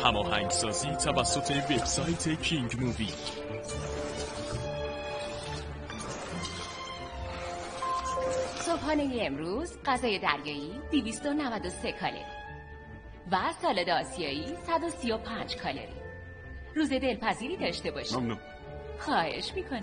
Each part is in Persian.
هماهنگسازی توسط وبسایت کینگ مووی. صبحانه امروز غذای دریایی 293 کالری و سالاد آسیایی 135 کالری. روز دلپذیری داشته باشید. ممنون. خواهش میکنم.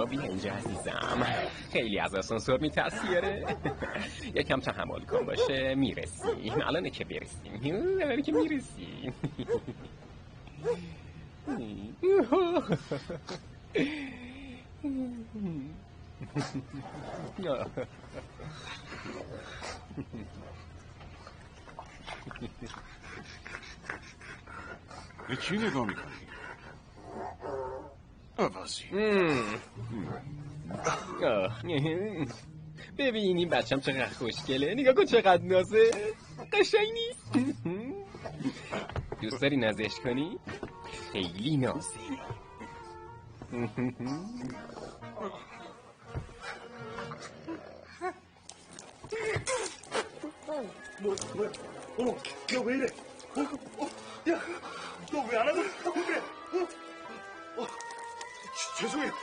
بیا اینجا عزیزم. خیلی از آسانسور میترسیاره. یکم تحمل کن باشه میرسیم. الانه که میرسیم. به چی نگاه میکنی؟ عوضی. ببین این بچم چقدر خوشگله. نگاه کن چقدر نازه. قشنگ نیست؟ دوست داری نازش کنی؟ خیلی نازه. 야, 왜 이래? 야, 너 왜 안 하고 그래? 죄송해요.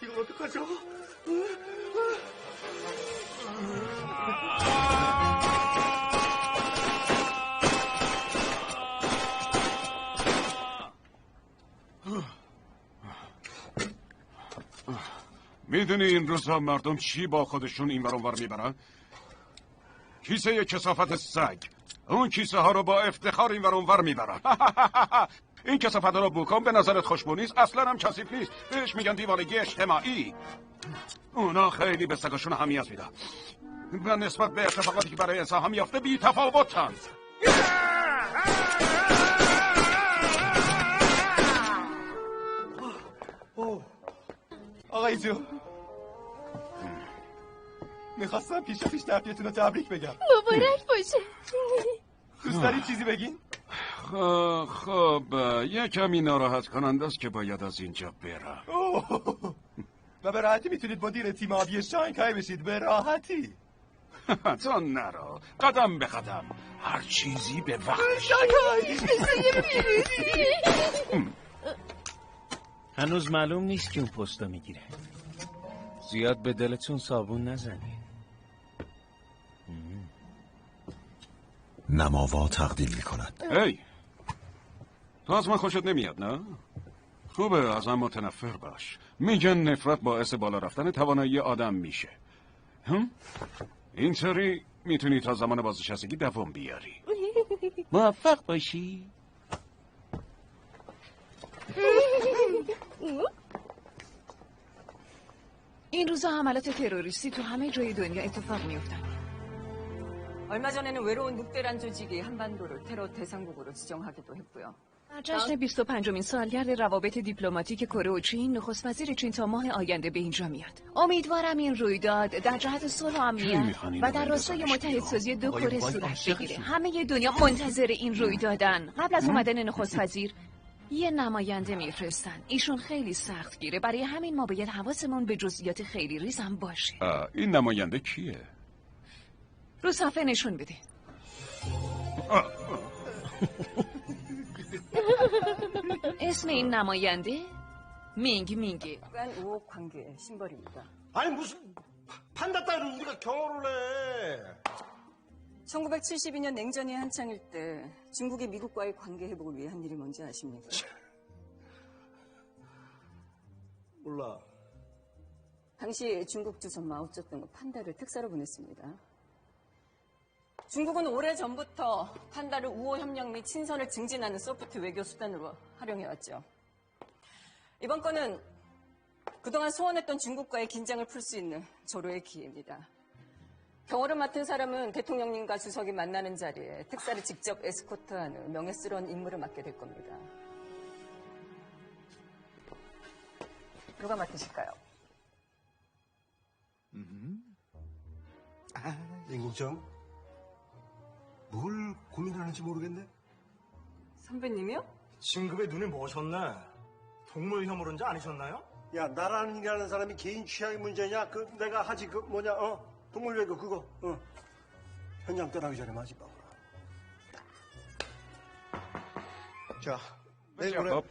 이거 어떡하죠? میدونی این روزها مردم چی با خودشون این ور اون ور میبرن؟ کیسه کثافت سگ. اون کیسه ها رو با افتخار این ور اون ور میبرن. این کثافت ها رو بکن. به نظرت خوشبو نیست؟ اصلا هم کثیف نیست. بهش میگن دیوانگی اجتماعی. اونا خیلی به سگاشون اهمیت میدن و نسبت به اتفاقاتی که برای انسان ها میافته بی تفاوتن. آقای جو، میخواستم پیش ترفیعتون رو تبریک بگم. مبارک باشه. دوست دارید چیزی بگین؟ خب یه کمی ناراحت کننده است که باید از اینجا برم. و به راحتی میتونید مدیر تیم آبی شانگهای بشید. به راحتی. تو نرو. قدم به قدم. هر چیزی به وقتش. هنوز معلوم نیست که اون پستو میگیره. زیاد به دلتون صابون نزنید. نماوا تقدیم میکند. هی تو از من خوشت نمیاد نه؟ خوبه از من متنفر باش. میگن نفرت باعث بالا رفتن توانایی آدم میشه. اینطوری میتونی تا زمان بازنشستگی دوام بیاری. موفق باشی. این روزا حملات تروریستی تو همه جای دنیا اتفاق میفتن. 얼마 전에는 외로운 늑대란 조직이 한반도를 테러 대상국으로 지정하기도 했고요. در جشن 25مین سالگرد روابط دیپلماتیک کره و چین، نخست وزیر چین تا ماه آینده به اینجا میاد. امیدوارم این رویداد در جهت صلح و امنیت و در راستای متحدسازی دو کره صورت بگیره. همه دنیا منتظر این رویدادن. قبل از اومدن نخست وزیر یه نماینده میفرستن. ایشون خیلی سختگیره، برای همین ما باید حواسمون به جزئیات خیلی ریز هم باشه. این نماینده کیه؟ رو صفحه نشون بده. اسم این نماینده 밍밍이. 간 우호 관계의 심벌입니다. 아니 무슨 판다 따위로 우리가 경호를 해. 1972년 냉전이 한창일 때 중국이 미국과의 관계 회복을 위해 한 일이 뭔지 아십니까? 몰라. 당시 중국 주석 마오쩌둥은 판다를 특사로 보냈습니다. 중국은 오래전부터 판다를 우호 협력 및 친선을 증진하는 소프트 외교 수단으로 활용해왔죠. 이번 건은 그동안 소원했던 중국과의 긴장을 풀 수 있는 절호의 기회입니다. 경호를 맡은 사람은 대통령님과 주석이 만나는 자리에 특사를 직접 에스코트하는 명예스러운 임무를 맡게 될 겁니다. 누가 맡으실까요? 임국정, 뭘 고민하는지 모르겠네. 선배님이요? 진급에 눈이 뭐셨네. 동물 혐오론자 아니셨나요? 야, 나라는 일하는 사람이 개인 취향이 문제냐? 내가 하지 동물 외교 그거. 현장 떠나기 전에 마지 마. 자, 내일 그래.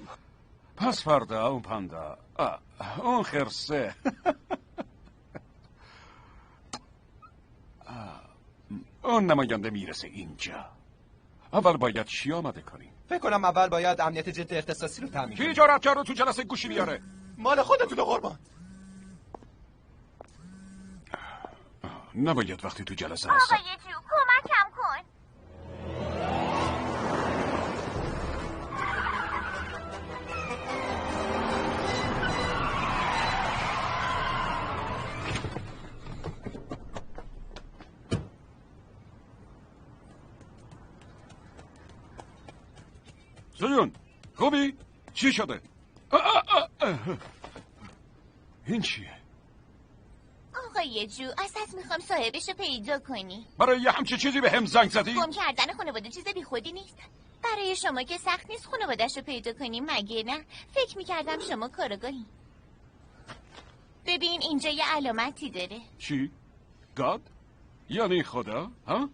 پس فردا اون پاندا اون خرسه اون نماینده میرسه اینجا. اول باید چی آماده کنیم؟ فکر کنم اول باید امنیت جت اختصاصی رو تامین کنیم. کی جرأت کرد رو تو جلسه گوشی بیاره؟ مال خودتون قربان. نباید وقتی تو جلسه هستم. آقای جو کمکم کن. سجون خوبی؟ چی شده؟ این چیه؟ آقای جو ازت میخوام صاحبش رو پیدا کنی. برای یه همچی چیزی به هم زنگ زدی؟ گم کردن خانواده چیز بی خودی نیست. برای شما که سخت نیست خانواده‌اش رو پیدا کنی مگه نه؟ فکر میکردم شما کارگاهی. ببین اینجا یه علامتی داره. چی؟ گاد؟ یعنی خدا؟ ها؟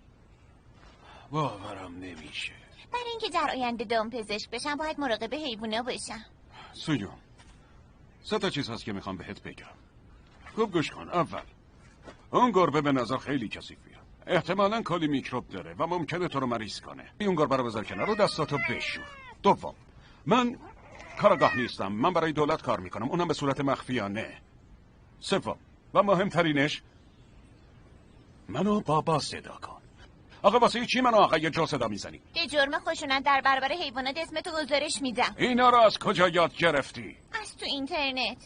باورم نمیشه. برای اینکه در آینده دامپزشک بشم باید مراقب حیوونا باشم. سویون 3 چیز هست که میخوام بهت بگم. خوب گوش کن. اول، اون گربه به نظر خیلی کثیفیه. احتمالاً کلی میکروب داره و ممکنه تو رو مریض کنه. اون گربه رو بذار کنار و دستاتو بشور. دوم، من کارگاه نیستم. من برای دولت کار میکنم، اونم به صورت مخفیانه. سوم و مهمترینش، منو بابا صدا کن. آقا واسه چی منو آقای جو صدا میزنی؟ به جرم خشونت در برابر حیوانات اسمتو گزارش میدم. اینا رو از کجا یاد گرفتی؟ از تو اینترنت.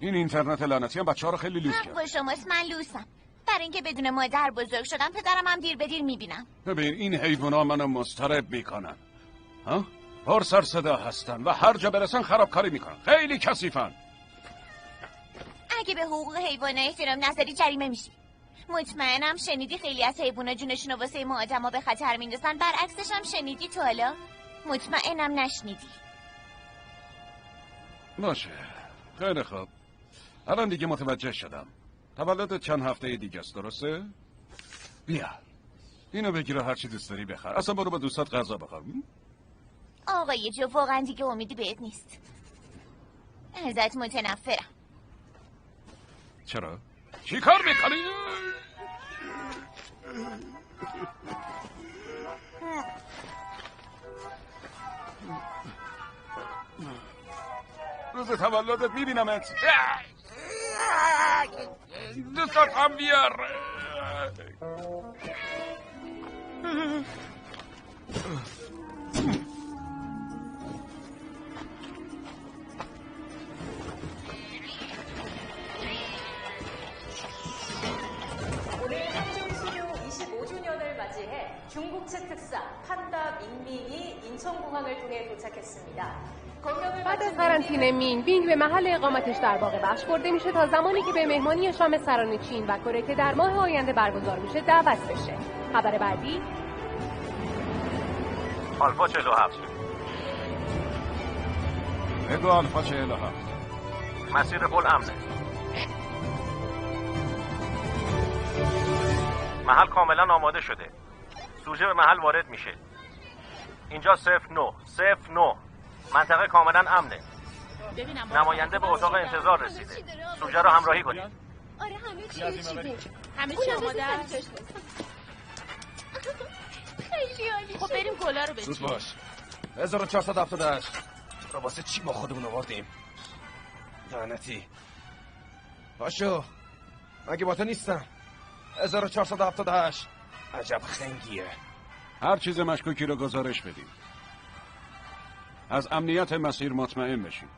این اینترنت لعنتی هم بچه‌ها رو خیلی لوس حق کرد. با شماست، من لوسم. برای اینکه بدون مادر بزرگ شدم پدرم هم دیر به دیر میبینم. ببین این حیوونا منو مضطرب میکنن. ها؟ پر سر صدا هستن و هر جا برسن خرابکاری میکنن. خیلی کثیفن. اگه به حقوق حیوانات احترام نذاری جریمه میشی. مطمئنم شنیدی خیلی از حیوونا جونشون رو واسه ما آدما به خطر میندازن. برعکسش هم شنیدی تو حالا؟ مطمئنم نشنیدی. باشه. خیلی خوب. الان دیگه متوجه شدم. تولد چند هفته دیگه است، درسته؟ بیا. اینو بگیر و هر چی دوست داری بخر. اصلا برو با دوستات غذا بخور. آقای جو واقعا دیگه امیدی بهت نیست. ازت متنفرم. چرا؟ چی کار میکنی؟ روز تولدت میبینمت. دوستات هم بیار. 오늘 한중 수교 25주년을 맞이해 중국측 특사 판다 민민이 인천공항을 통해 도착했습니다. بعد از قرنطینه مین به محل اقامتش در باغ بخش برده میشه تا زمانی که به مهمانی شام سران چین و کره که در ماه آینده برگزار میشه دعوت بشه. خبر بعدی آلفا 47. بگو آلفا 47. مسیر پل امنه. محل کاملا آماده شده. سوژه به محل وارد میشه. اینجا 09 منطقه کاملا امنه. نماینده به اتاق انتظار رسیده. سوژه رو همراهی کنید. آره همه چی رسیده. همه چی آماده است. خیلی عالی. خب بریم گلا رو زود بچینیم. باش. 1478 رو واسه چی ما خودمون آوردیم؟ لعنتی. باشو. مگه با تو نیستم. 1478 عجب خنگیه. هر چیز مشکوکی رو گزارش بدیم. از امنیت مسیر مطمئن بشیم.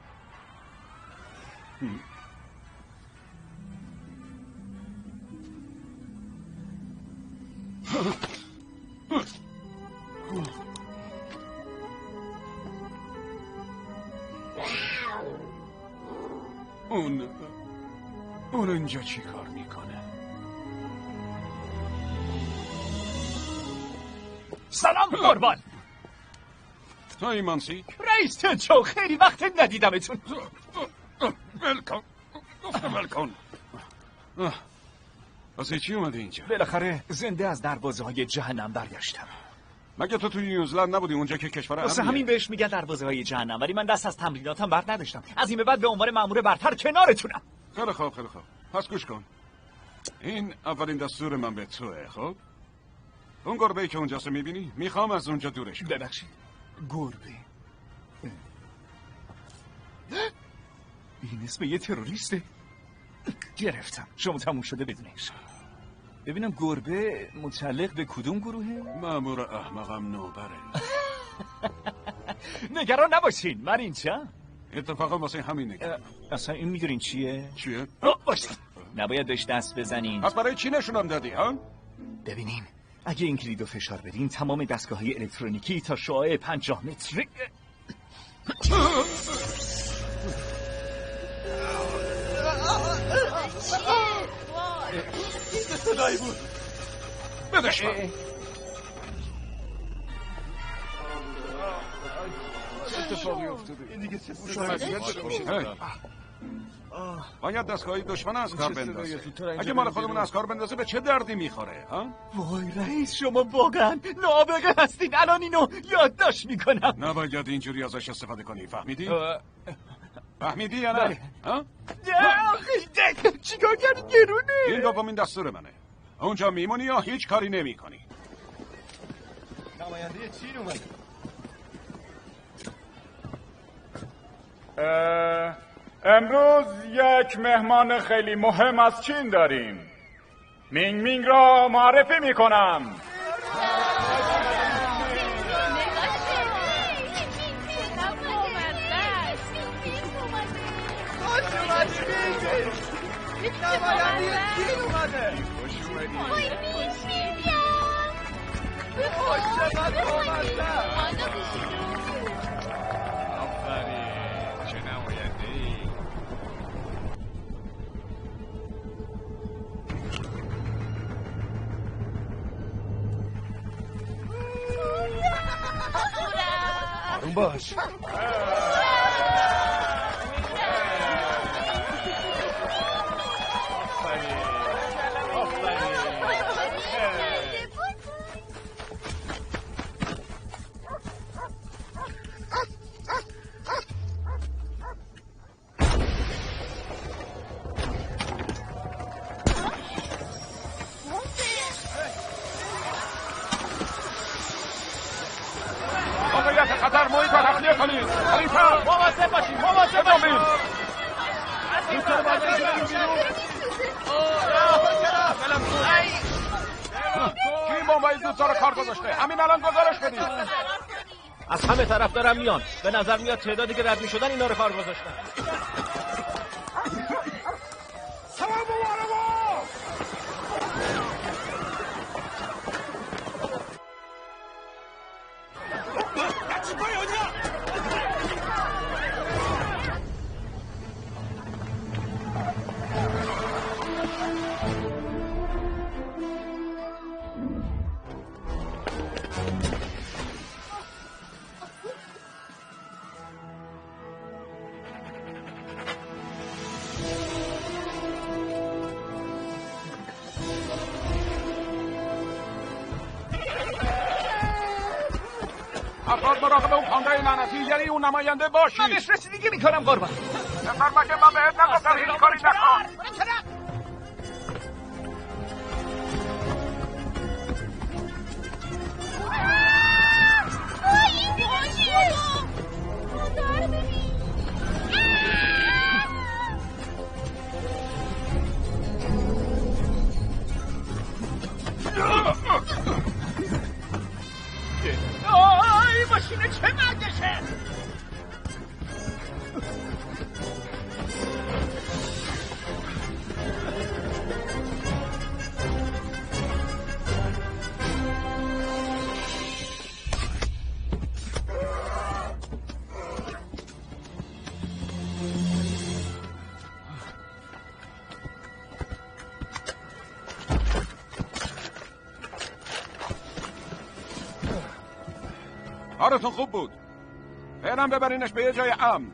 اون اینجا چی کار میکنه؟ سلام قربان. های مانسیک رئیس تنچو، خیلی وقت ندیدمتون. ولکن گفتم ولکن. واسه چی اومدی اینجا؟ بالاخره زنده از دروازه های جهنم برگشتم. مگه تو توی نیوزلند نبودی اونجا که کشور واسه همین بهش میگن دروازه های جهنم، ولی من دست از تمریناتم بر نداشتم. از این به بعد به عنوان مأمور برتر کنارتونم. خیلی خوب خیلی خوب. پس گوش کن. این اولین دستور من به توه. خب اون گربه‌ای که اونجاست میبینی میخوام از اونجا دورش کنم. ببخشید گربه؟ این اسم یه تروریسته. گرفتم. شما تموم شده بدونش. ببینم گربه متعلق به کدوم گروهه؟ مأمور احمقم نوبره. نگران نباشین من اینجا. اتفاقا واسه همین نگران. اصلا این میدونین چیه؟ چیه؟ باشین. نباید بهش دست بزنین. پس برای چی نشونم دادی ها؟ ببینین اگه این کلیدو فشار بدین تمام دستگاه‌های الکترونیکی تا شعاع 50 متری صدایی بود. بدش من. اتفاقی افتاده. این دیگه باید دستگاهی دشمن از کار بندازه. اگه مال خودمون از کار بندازه به چه دردی میخوره ها؟ وای رئیس شما واقعا نابغه هستین. الان اینو یادداشت میکنم. نباید اینجوری ازش استفاده کنی. فهمیدی؟ فهمیدی یا نه؟ ها؟ چیکار کردی گرونه؟ این دومین دستور منه. اونجا میمونی یا هیچ کاری نمی کنی. نماینده چین اومد. امروز یک مهمان خیلی مهم از چین داریم. مینگ مینگ را معرفی میکنم. آروم باش. خطر محیط را تخلیه کنید. خلیفه مواظب باشید. مواظب باشید. کی بمبایی دوزار کار گذاشته؟ همین الان گزارش بدید. از همه طرف دارم میان. به نظر میاد تعدادی که رد میشدن اینا رو کار گذاشتن. افراد مراقب اون خانده لعنتی، یعنی اون نماینده باشید. من بهش رسیدگی میکنم قربان. بفرما که من بهت نگفتم هیچ کاری نکن. این ماشینه چه مردشه؟ کارتون خوب بود. برم ببرینش به یه جای امن.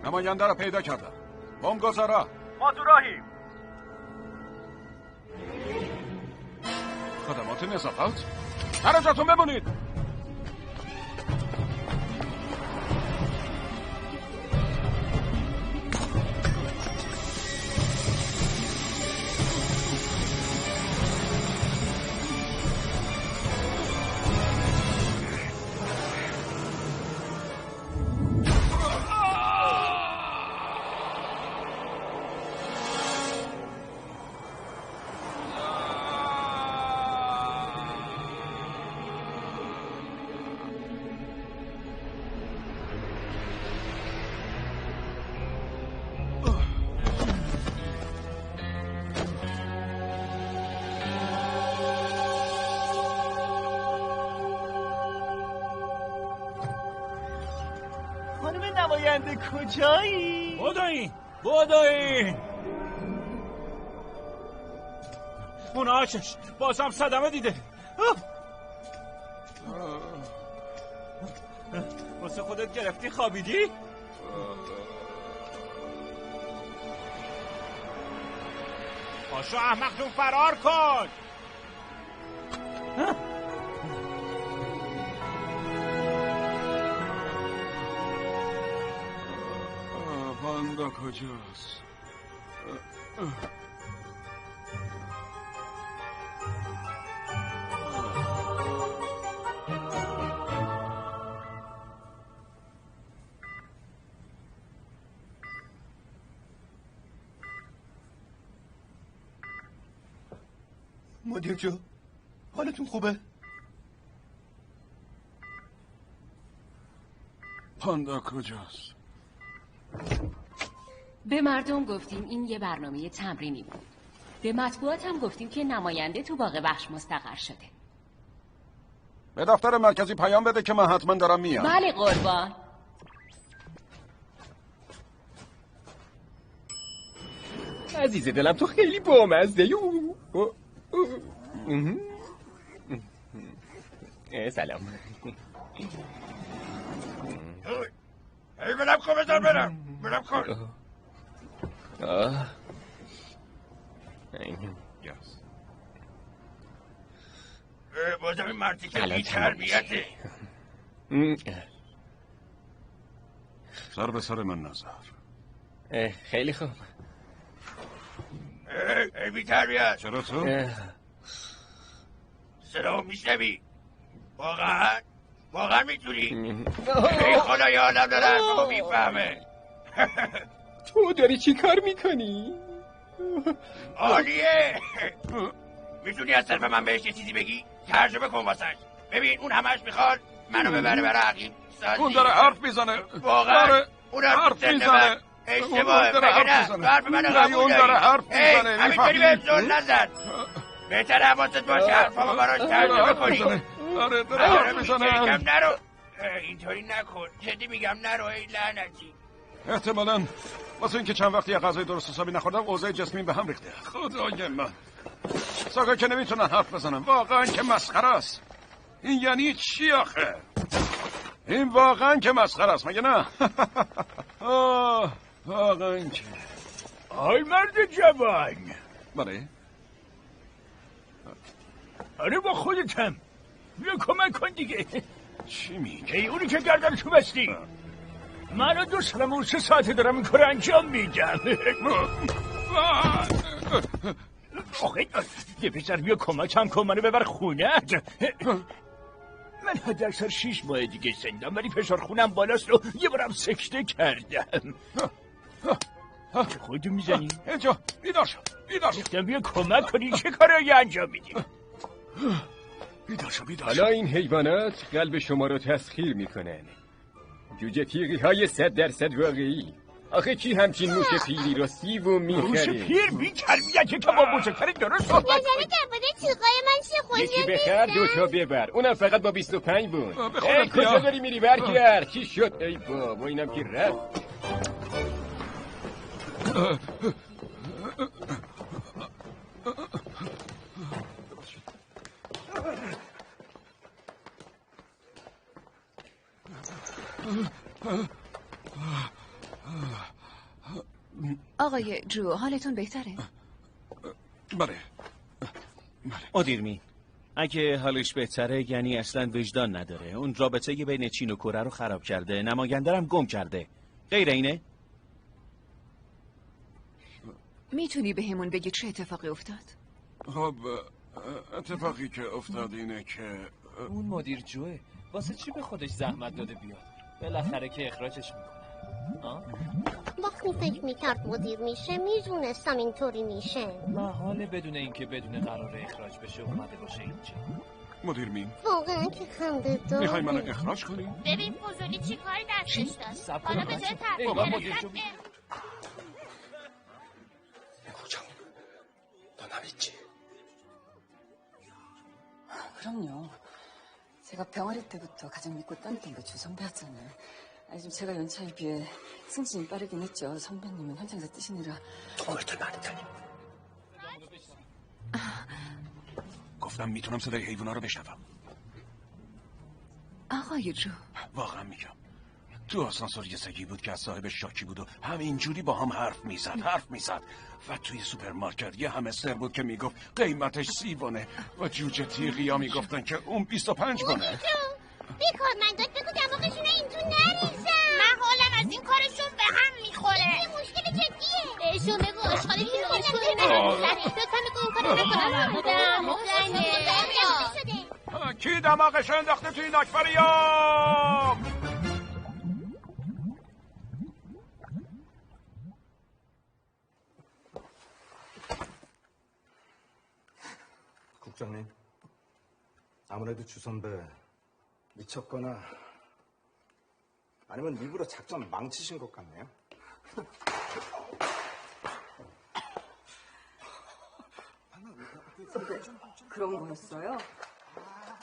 نماینده رو پیدا کردم. بمبگذارا ما تو راهیم. خدمات نظافت هر جاتون بمونید. نماینده کجایی؟ بودایی اون آشش بازم صدمه دیده. واسه خودت گرفتی خوابیدی؟ پاشو احمق جون فرار کن. پاندا کجاست؟ مدیر جو، حالتون خوبه؟ پاندا کجاست؟ به مردم گفتیم این یه برنامه تمرینی بود. به مطبوعات هم گفتیم که نماینده تو باغ وحش مستقر شده. به دفتر مرکزی پیام بده که من حتما دارم میام. بله قربان. عزیز دلم تو خیلی بامزه. سلام. ای برم کن بذار برم کن. بازم این مردی که بی تربیته. سر به سر من نظر. خیلی خوب. ای بی تربیت. چرا تو؟ صدا میشنوی؟ واقعا میتونی؟ ای خدای آدم داره تو میفهمه. تو داری چی کار میکنی؟ عالیه. میتونی از طرف من بهش یه چیزی بگی؟ ترجمه کن واسش. ببین اون همش میخواد منو ببره برای عقیم سازی. اون داره حرف میزنه. واقعا اون حرف میزنه. اشتباهه مگه نه؟ حرف منو قبول داری. همینطوری بهم زل نزن. بهتر حواست باشه حرفامو براش ترجمه کنی. آره داره حرف میزنه. نرو اینطوری نکن. جدی میگم نرو ای لعنتی. احتمالاً واسه اینکه چند وقتی غذای درست حسابی نخوردم اوضاع جسمی به هم ریخته. خدای من ساقا که نمیتونن حرف بزنن. واقعا که مسخره است. این یعنی چی آخه؟ این واقعا که مسخره است مگه نه؟ واقعا که آی مرد جوان. بله آره با خودتم. بیا کمک کن دیگه. چی میگی؟ ای اونی که گردنشو بستی. من 2 سالم و 3 ساعته دارم این کار انجام میدم. آخه یه پسر بیا کمکم کن منو ببر خونت. من حداکثر 6 ماه دیگه زندم ولی فشار خونم بالاست و یه بارم سکته کردم. خودتو میزنی؟ اینجا بیدار شو. گفتم بیا کمک کنی چه کارایی انجام میدی؟ بیدار شو. حالا این حیوانات قلب شما رو تسخیر میکنن. جوجه تیغی های 100% واقعی. آخه کی همچین موش پیری رو سیو میخره؟ موش پیر بی‌تربیته که با موشکری درست صحبت کنی. نظر درباره تیغای من چیه؟ خودی یکی بخر 2 تا ببر. اونم فقط با 25 بود. ای کجا داری میری برگرد؟ چی شد؟ ای بابا اینم که رفت. آقای جو، حالتون بهتره؟ بله. مدیر مین، اگه حالش بهتره یعنی اصلا وجدان نداره. اون رابطه بین چین و کره رو خراب کرده، نماینده هم گم کرده. غیر اینه؟ میتونی به همون بگی چه اتفاقی افتاد؟ خب اتفاقی که افتاد اینه که اون مدیر جوه واسه چی به خودش زحمت داده بیاد؟ بالاخره که اخراجش میکنه. وقتی فکر میکرد مدیر میشه میدونستم اینطوری میشه. محاله بدون اینکه بدون قرار اخراج بشه اومده باشه اینجا. مدیر مین واقعا که خنده داره. میخوای منو اخراج کنی؟ ببین فضولی چی کاری دستش داد. حالا به جای تربیت 있지. 그럼요. 제가 병아리 때부터 가장 믿고 따르던 게 주 선배였잖아요. 아니 좀 제가 연차에 비해 승진이 빠르긴 했죠. 선배님은 현장에서 뛰시느라. 뭘 말했더니. گفتم میتونم صدای حیوونا رو بشنوم. آقای جو، واقعا میگم تو آسانسور یه سگی بود که از صاحب شاکی بود و همینجوری با هم حرف میزد و توی سوپرمارکت یه همستر بود که میگفت قیمتش 30 بونه و جوجه تیغی ها میگفتن که اون 25 بونه. بیکار من داد بگو دماغشون این تو نریزم. من حالم از این کارشون به هم میخوره. یه مشکل جدیه. بهشون بگو آشغالی که نوشتون نمیزنی. لطفا بگو این کارو نکنم. کی دماغش انداخته توی این آکواریوم؟ 국장님, 아무래도 주 선배 미쳤거나 아니면 일부러 작전 망치신 것 같네요. 그런 거였어요?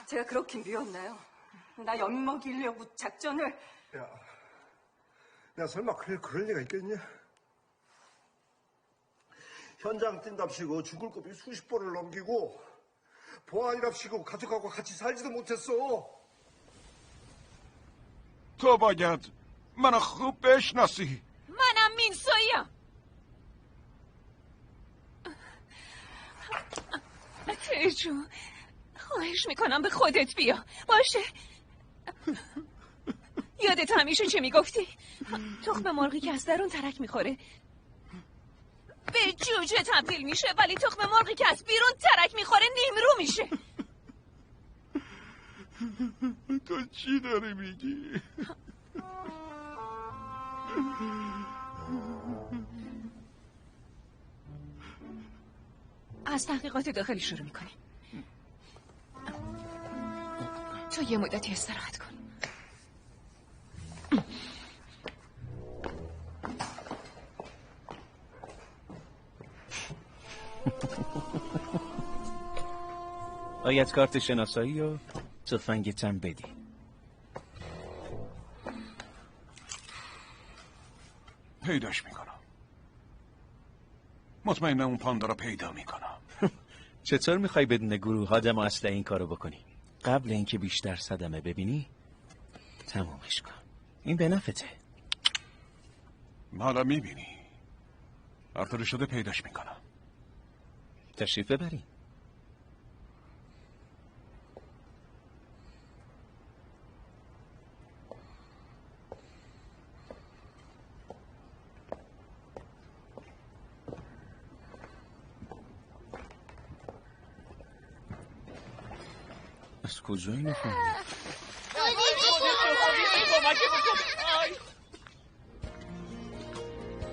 제가 그렇게 미웠나요? 나 엿먹이려고 작전을... 야 설마 그럴 리가 있겠냐? 현장 뛴답시고 죽을 고비 수십 번을 넘기고 보안이랍시고 가족하고 같이 살지도 못했어. تو باید منو خوب بشناسی. منم مینسویم. تیجو خواهش میکنم به خودت بیا. باشه یادت همیشه چه میگفتی؟ تخم مرغی که از درون ترک میخوره به جوجه تبدیل میشه، ولی تخم مرغی که از بیرون ترک میخوره نیمرو میشه. تو چی داری میگی؟ از تحقیقات داخلی شروع میکنیم. تو یه مدتی استراحت کن. باید کارت شناسایی و تفنگتم بدی. پیداش میکنم. مطمئنم اون پاندا رو پیدا میکنم. چطور میخوای بدون گروه آدم و اسلحه این کارو بکنی؟ قبل اینکه بیشتر صدمه ببینی تمومش کن. این به نفته. حالا میبینی هر طور شده پیداش میکنم. تشریف ببری. از کجا اینو فهمیدی؟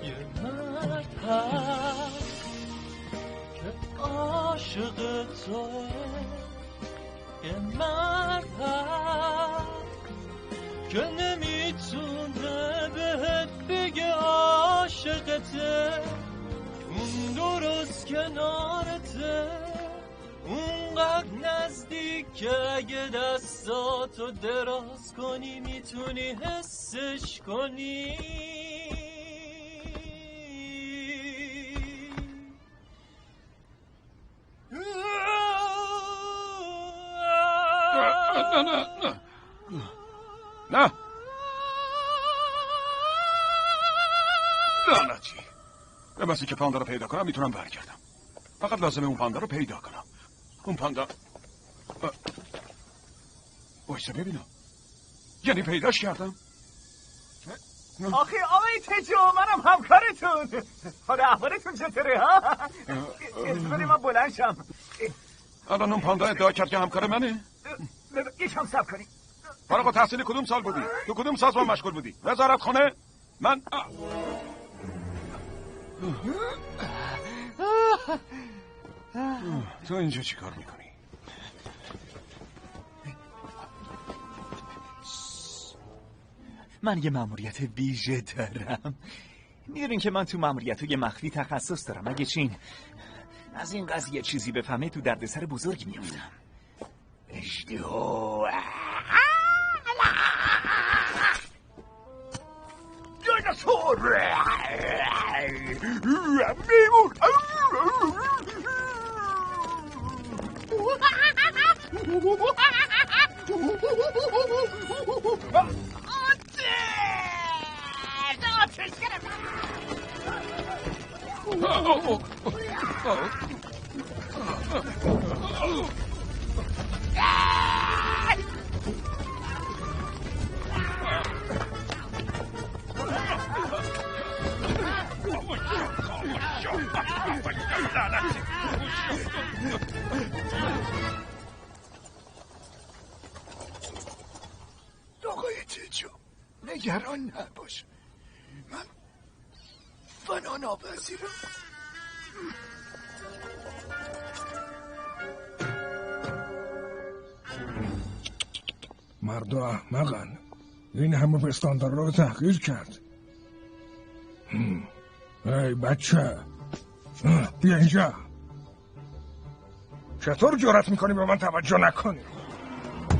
یه مرد هست که عاشق توه، یه مرد هست که نمیتونه بهت بگه عاشقته، اون درست کنارته، اونقدر نزدیک که اگه دستاتو دراز کنی میتونی حسش کنی. نه لعنتی. به بسی که پاندا رو پیدا کنم میتونم برگردم. فقط لازمه اون پاندا رو پیدا کنم. اون پاندا وایسا ببینم. یعنی پیداش کردم؟ آخی آقای تجو منم همکارتون. حالا احوالتون چطوره ها؟ اجازه بدید من بلند شم. الان اون پاندا ادعا کرد که همکار منه؟ یکم صبر کنی. فارغ التحصیل کدوم سال بودی؟ تو کدوم سازمان مشغول بودی؟ وزارت خونه؟ من تو اینجا چی کار میکنی؟ من یه مأموریت ویژه دارم. میدونین که من تو مأموریت‌های مخفی تخصص دارم. اگه چین از این قضیه چیزی بفهمه تو دردسر بزرگی میافتم. اجدهو دیناسور میمون. آقای تجو نگران نباش، من فنا ناپذیرم. مردا احمقن، این همه پستاندار رو تحقیر کرد. ای بچه بیا اینجا. چطور جرأت میکنی به من توجه نکنی؟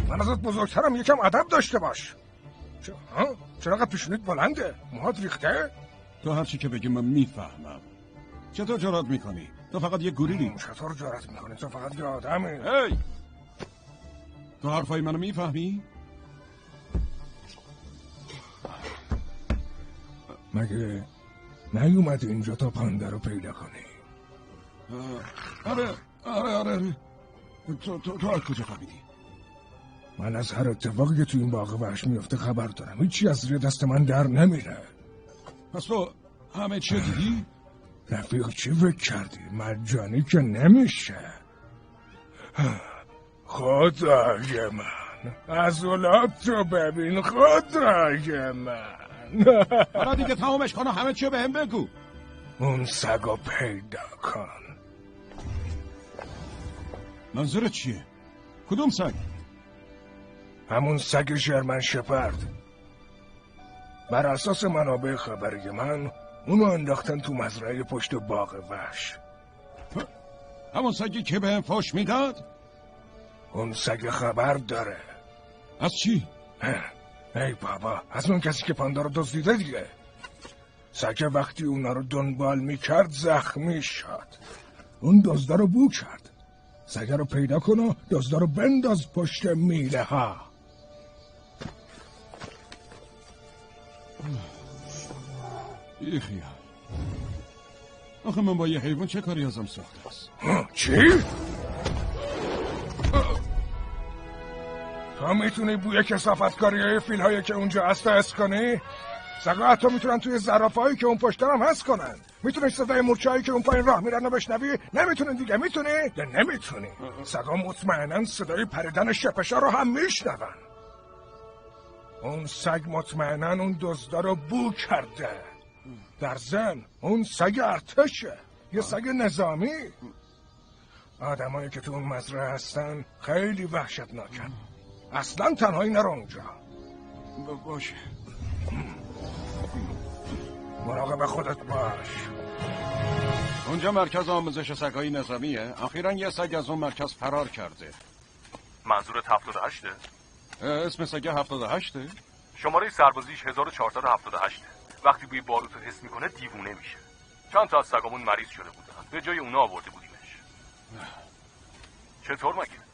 من ازت بزرگترم، یکم ادب داشته باش. چرا قد پیشونیت بلنده؟ موهات ریخته؟ تو هرچی که بگی من میفهمم. چطور جرأت میکنی؟ تو فقط یه گوریلی. چطور جرأت میکنی؟ تو فقط یه آدمی. هی! تو حرفای منو میفهمی؟ مگه نیومدی اینجا تا پاندا رو پیدا کنی؟ آره تو از کجا فهمیدی؟ من از هر اتفاقی که تو این باغ وحش میفته خبر دارم. هیچی از زیر دست من در نمیره. پس تو همه چی دیدی؟ رفیق چی فکر کردی؟ مجانی که نمیشه. خدای من، عضلات رو ببین خدای من. حالا دیگه تمامش کن و همه چی به هم بگو. اون سگو پیدا کن. منظورت چیه؟ کدوم سگ؟ همون سگ ژرمن شپرد. بر اساس منابع خبری من اونو انداختن تو مزرعه پشت باغ وحش. همون سگی که بهم فاش میداد؟ اون سگ خبر داره. از چی؟ ای بابا، از اون کسی که پاندا رو دزدیده دیگه. سگ وقتی اونا رو دنبال میکرد زخمی شد. اون دزدا رو بو کرد. سگ رو پیدا کن و دزدا رو بنداز پشت میله ها. یه خیال. آخه من با یه حیوان چه کاری ازم ساخته است؟ چی؟ تو میتونی بوی کثافتکاری های فیل هایی که اونجا هست حس کنی؟ سگا حتی میتونن توی زرافه هایی که اون پشتن هم حس کنن. میتونی صدای مورچه هایی که اون پایین راه میرن و بشنوی؟ نمیتونی دیگه. میتونی؟ یا نمیتونی؟ سگا مطمئنن صدای پریدن شپشا رو هم میشنون. اون سگ مطمئنن اون دزدا رو بو کرده. در ضمن اون سگ ارتشه، یه سگ نظامی. آدمایی که تو اون مزرعه هستن خیلی وحشتناکن. اصلا تنهایی نرو اونجا. باشه. مراقب خودت باش. اونجا مرکز آموزش سگای نظامیه. اخیراً یه سگ از اون مرکز فرار کرده. منظورت 78؟ اسم سگ 78؟ شماره سربازیش 1478. وقتی بوی باروت رو حس میکنه دیوونه میشه. چند تا از سگامون مریض شده بودن، به جای اونا آورده بودیمش. چطور مگه؟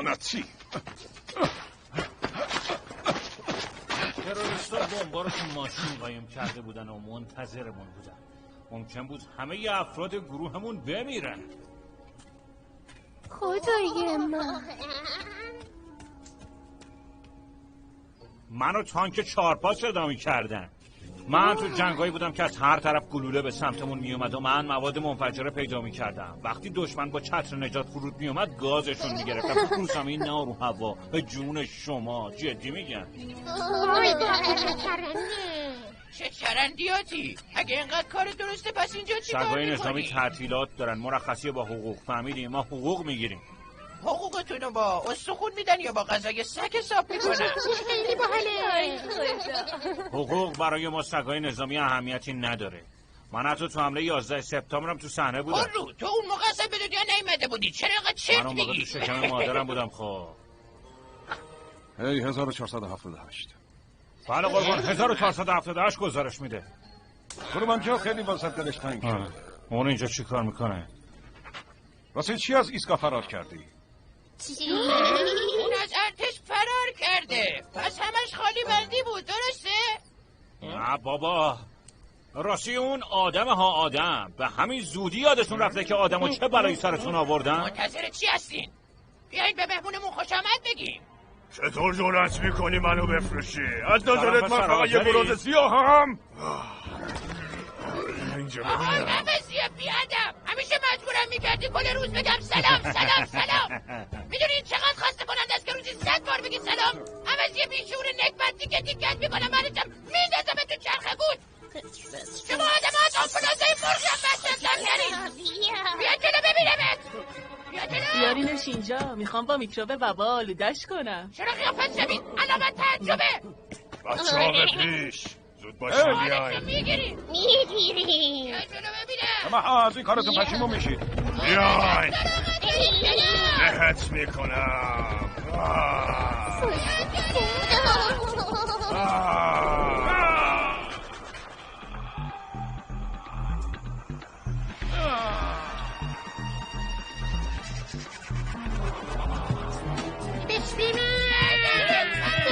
لعنتی. تروریستا بمبا رو تو ماشین قایم کرده بودن و منتظرمون بودن. ممکن بود همه افراد گروهمون بمیرن. خدای من. منو تانک 4 صدا می‌کردن. من تو جنگایی بودم که از هر طرف گلوله به سمتمون میومد و من مواد منفجره پیدا می‌کردم. وقتی دشمن با چتر نجات فرود میومد گازشون می‌گرفتم. خصوصا این نه رو هوا. به جون شما جدی میگم. چه چرندیاتی؟ اگه اینقدر کار درسته پس اینجا چی کار می‌کنی؟ سگای نظامی تعطیلات دارن، مرخصی با حقوق. فهمیدیم؟ ما حقوق میگیریم. حقوقتونو با استخون میدن یا با غذای سگ حساب میکنن؟ خیلی باحاله. حقوق برای ما سگای نظامی اهمیتی نداره. من حتی تو حمله 11 سپتامبرم تو صحنه بودم. رو تو اون موقع اصلا به دنیا نیومده بودی، چرا اینقدر چرت من اون موقع تو شکم مادرم بودم. خب هی 1478. بله قربان 1478 گزارش میده. قربان خیلی واسط دلش تنگ شده. اون اینجا چی کار میکنه؟ واسه چی از ایستگاه فرار کردی؟ اون از ارتش فرار کرده، پس همش خالی بندی بود، درسته؟ نه بابا، راستی اون آدم به همین زودی یادتون رفته که آدمو چه بلایی سرتون آوردن؟ منتظر چی هستین؟ بیایید به مهمونمون خوش آمد بگیم. چطور جرأت میکنی منو بفروشی؟ از نظرت من فقط یه بروز سیاهم؟ اینجا آهای نفسیه بیادم، همیشه مجبورم میکردی کل روز بگم سلام سلام سلام. میدونین چقدر خسته کننده است که روزی 100 بار بگی سلام؟ عوض یه بیشعور نکبت دیگه دیگت میکنم منتم میندازم تو چرخ گود. شما آدم ها از آنفلانزای مرغی هم بستردار کردین. بیا جلو ببینمت. بیا جلو. بیارینش اینجا، میخوام با میکروب وبا آلودش کنم. چرا قیافت شبید؟ علامت تعجبه. بچه ها به پیش. زود باشین بیاین. میگیری. بیا جلو ببینم. اما از این کارتون پشیمون میشید. بیاین. لحت میکنم.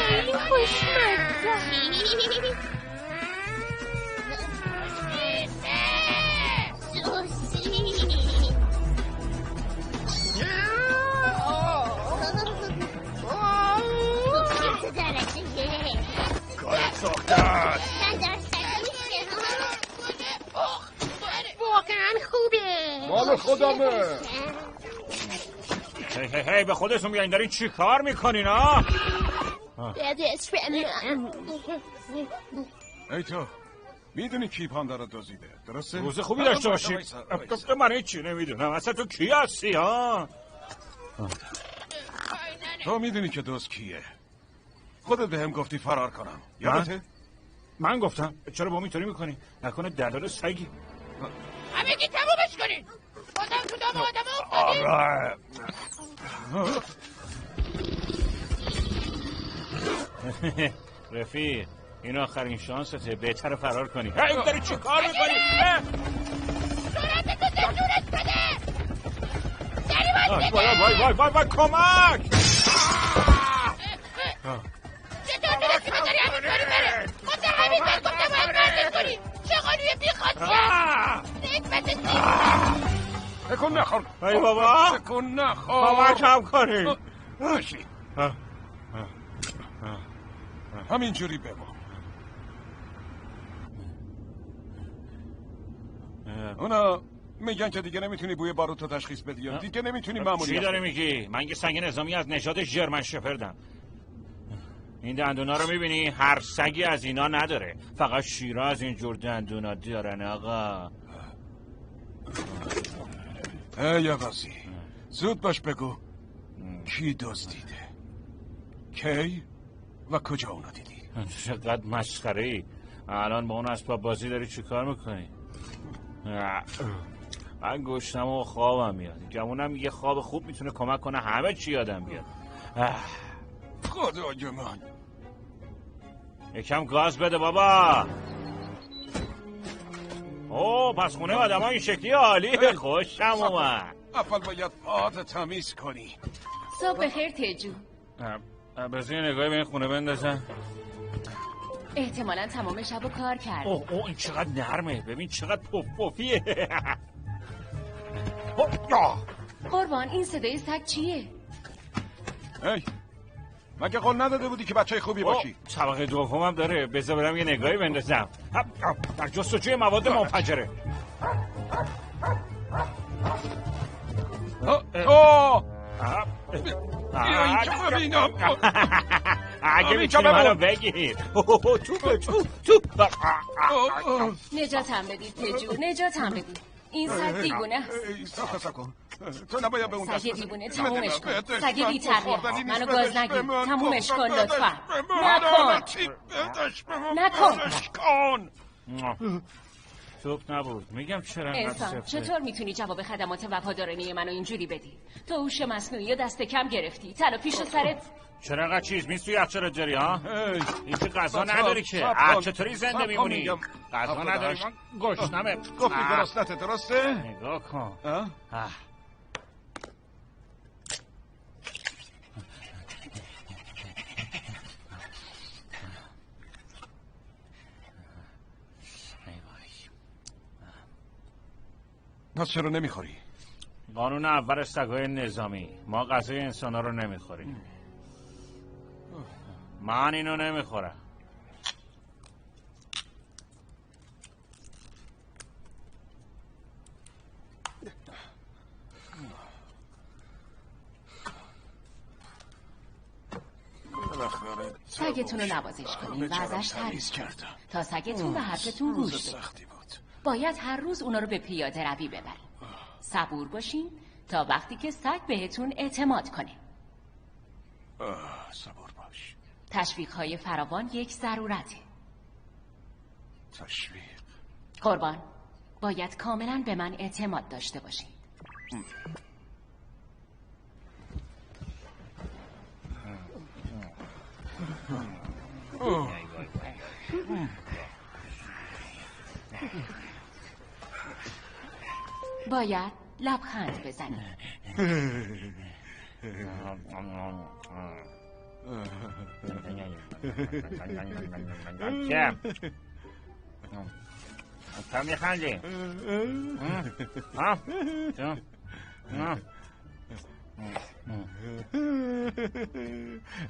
خیلی خوشمزه. کارت ساخته است. واقعا خوبه. مال خودمه. هی به خودتون بیاین، دارین چی کار میکنین ها؟ ای تو میدونی کی پاندا رو دزدیده، درسته؟ روز خوبی داشته باشی. من هیچی نمیدونم، اصلا تو کی هستی ها؟ تو میدونی که دزد کیه؟ خودت بهم گفتی فرار کنم، یادته؟ من گفتم؟ چرا با اینطوری میکنی؟ نکنه دلال سگی؟ همگی تمومش کنین. بازم تو دام آدم افتادین. رفیق این آخرین شانسته، بهتر فرار کنی. این داری چی کار میکنی؟ صورتتو زنجورت بده. وای کمک. چطور درستی بذاری همین کاری بره؟ خودت همین کار گفتم باید بردش کنی. چه قانوی بیخواستیم. نکبت سیستم. تکون نخور. ای بابا تکون نخور. کمک هم کنی. باشی همینجوری بمون. اونا میگن که دیگه نمیتونی بوی باروتو تشخیص بدی یا دیگه نمیتونی معمولی. چی داری میگی؟ من یه سگ نظامی از نژاد ژرمن شپردم. این دندونا رو میبینی؟ هر سگی از اینا نداره، فقط شیرا از اینجور دندونا دارن آقا. ای آقازی زود باش بگو کی دزدیده، کی و کجا اونا دیدی؟ چقدر مسخره ای. الان با اون اسباب بازی داری چی کار میکنی؟ من گشتم و خوابم میاد. گمونم یه خواب خوب میتونه کمک کنه همه چی یادم بیاد. خدای من یکم گاز بده بابا. اوه پس خونه آدم ها این شکلی عالیه. خوشم اومد. اول باید پاهات تمیز کنی. صبح بخیر تجو. بذار یه نگاهی به این خونه بندازم. احتمالاً تمام شب کار کرد. اوه این چقدر نرمه، ببین چقدر پف پفیه. قربان این صدای سگ چیه؟ ای مگه قول نداده بودی که بچه خوبی باشی؟ طبقه دومم داره، بذار برم یه نگاهی بندازم. در جستجوی مواد منفجره. بیا اینجا ببینم. اگه میتونی منو بگیر. تو نجاتم بدید تجو، نجاتم بدید. این سگ دیوونه است. سب کن. تو نباید به اون دست سگ دیوونه تمومش کن. سگ بی تربیت. منو گاز نگیر. تمومش کن لطفا. نکن. توپ نبود. میگم چرا انسان چطور میتونی جواب خدمات وفادارانه منو اینجوری بدی؟ تو هوش مصنوعی و دست کم گرفتی. تلافیشو سرت. چرا انقدر چیز میز توی یخچال جری ها؟ این که غذا نداری که. چطوری زنده میمونی؟ غذا نداری من گشنمه. گفتی گرسنته درسته؟ نگاه کن. پس چرا نمیخوری؟ قانون اول سگ‌های نظامی، ما غذای انسانا رو نمیخوریم. من اینو نمیخورم. سگتون رو نوازش کنین و ازش تعریف کردم تا سگتون به حرفتون گوش بده. باید هر روز اونا رو به پیاده روی ببرین. صبور باشین تا وقتی که سگ بهتون اعتماد کنه. صبور باش. تشویق‌های فراوان یک ضرورته. تشویق. قربان باید کاملا به من اعتماد داشته باشین. باید لبخند بزنی. تا میخندی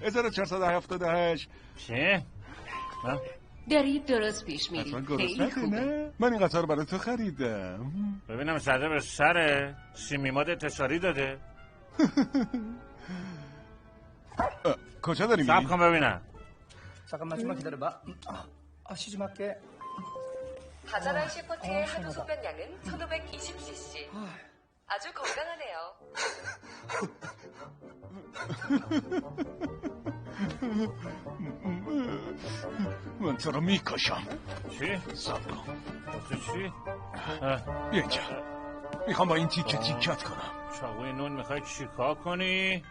1478. چه؟ دارید درست پیش میری. خیلی خوبه. من این قطار برای تو خریدم. ببینم زده به سره سیمیماد اتصالی داده. کجا داری میری؟ صبر کن ببینم. 잠깐만 좀만 기다려봐. 쉬지 말게. 다자란 시포트의 하루 소변량은 1520cc. 아주 건강하네요. من تو رو میکشم. چی؟ صبر کن. چی؟ بیا اینجا. میخوام با این تیکه تیکت کنم. چاقوی نون میخوای چیکار کنی؟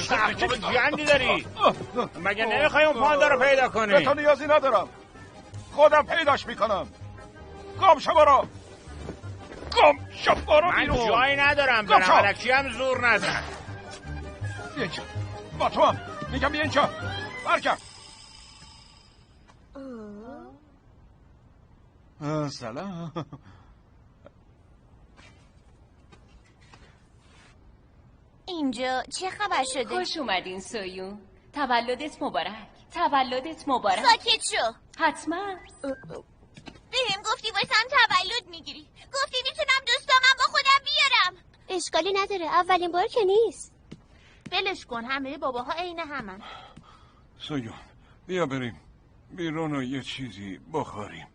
چاقو گندی داری؟ مگه نمیخوای اون پاندا رو پیدا کنی؟ به تو نیازی ندارم. خودم پیداش میکنم. گم شو برو. گم شو برو بیرون. من جایی ندارم برم. الکی هم زور نزن. بیا اینجا. با تو هم. میگم بیا اینجا. برکن. سلام. اینجا چه خبر شده؟ خوش اومدین سویون. تولدت مبارک. تولدت مبارک. ساکت شو. حتما. بهم گفتی واسم تولد میگیری. گفتی میتونم دوستامم با خودم بیارم. اشکالی نداره، اولین بار که نیست. ولش کن، همه باباها عین همن. سویون بیا بریم بیرون و یه چیزی بخوریم.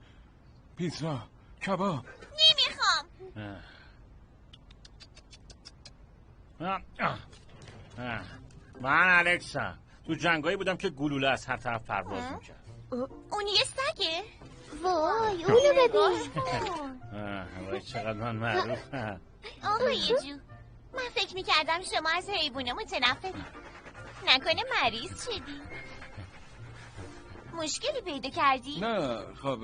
پیتزا، کباب. نمیخوام. من الکسا تو جنگایی بودم که گلوله از هر طرف پرواز میکرد. اون یه سگه؟ وای اونو ببین. وای چقدر من معروفم. آقای جو من فکر میکردم شما از حیوونه متنفرید. نکنه مریض شدی؟ مشکلی پیدا کردی؟ نه خب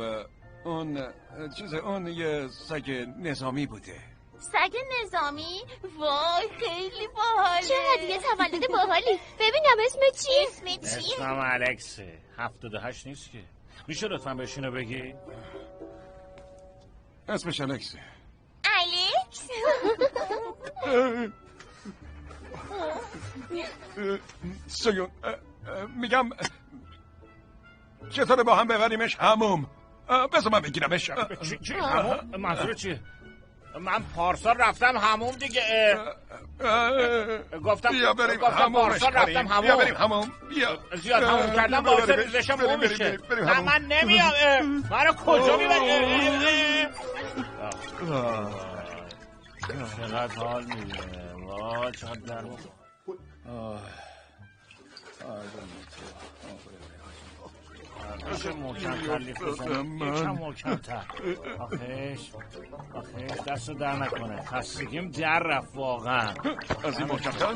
اون یه سگ نظامی بوده. سگ نظامی؟ وای خیلی باحاله. چه هدیه تولد باحالی. ببینم اسم چی؟ اسمم الکسه. 78 نیست که. میشه لطفا بهشونو بگی؟ اسمش الکسه. الکس؟ سیون میگم چطوره با هم ببریمش هموم؟ بذار من بگیرمش. چی؟ هموم؟ منظور چیه؟ من پارسال رفتم هموم دیگه. گفتم بیا بریم همومش پارسال رفتم هموم. بیا بریم هموم. بیا زیاد هموم کردم باعث ریزشم مو میشه. نه من نمیام. منو کجا میبری؟ چقدر حال میده. وای چقدر درمون. میشه محکم‌تر لیفت بزنی؟ یکم محکم‌تر. آخیش دست رو در نکنه. خستگیم در رفت واقعا. از این محکم‌تر؟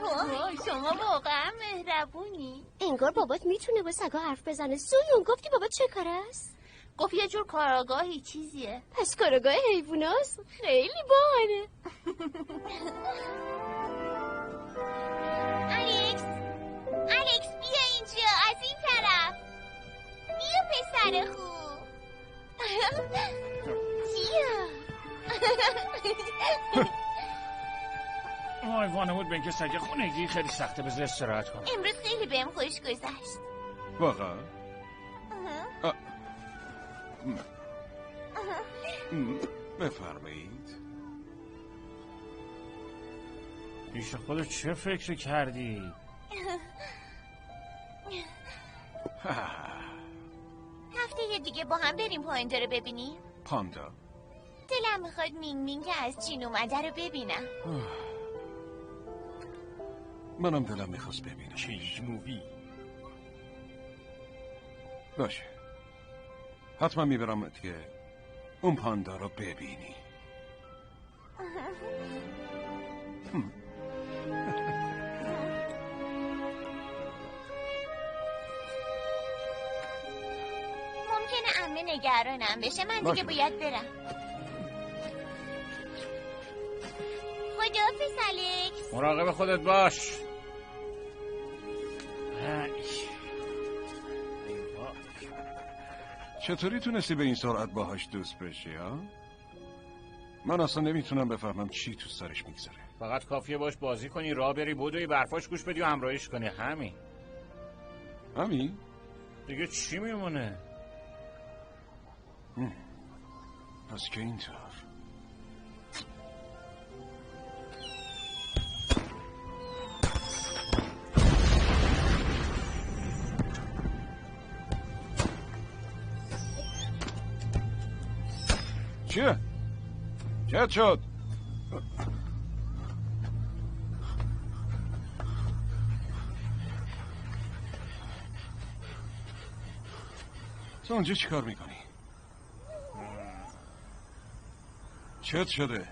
وای شما واقعا مهربونی. انگار بابات میتونه با سگا حرف بزنه. سویون گفتی بابات چه کار است؟ گفت یه جور کاراگاهی چیزیه. پس کاراگاه حیواناست؟ خیلی باحاله. الکس بیا اینجا از این طرف. بیا پسر خوب. بیا. وای وانمود به اینکه سگ خونگی خیلی سخته. بذار استراحت کنم. امروز خیلی بهم خوش گذشت. واقعا؟ بفرمایید. پیش خودت چه فکر کردی؟ هفته دیگه با هم بریم پاندا رو ببینیم. پاندا؟ دلم میخواد مینگ مینگ که از چین اومده رو ببینم. منم دلم میخواست ببینم. چیز مووی. باشه حتما میبرم که اون پاندا رو ببینی. ممکنه عمه نگرانم بشه. من دیگه باید برم. خداحافظ الکس. مراقب خودت باش. چطوری تونستی به این سرعت باهاش دوست بشی ها؟ من اصلا نمیتونم بفهمم چی تو سرش میگذره. فقط کافیه باش بازی کنی، راه بری، بدوی، برفاش گوش بدی و همراهیش کنی. همین دیگه چی میمونه؟ پس که اینطور. چیه؟ چه شد؟ تو اونجا چی کار میکنی؟ چت شده؟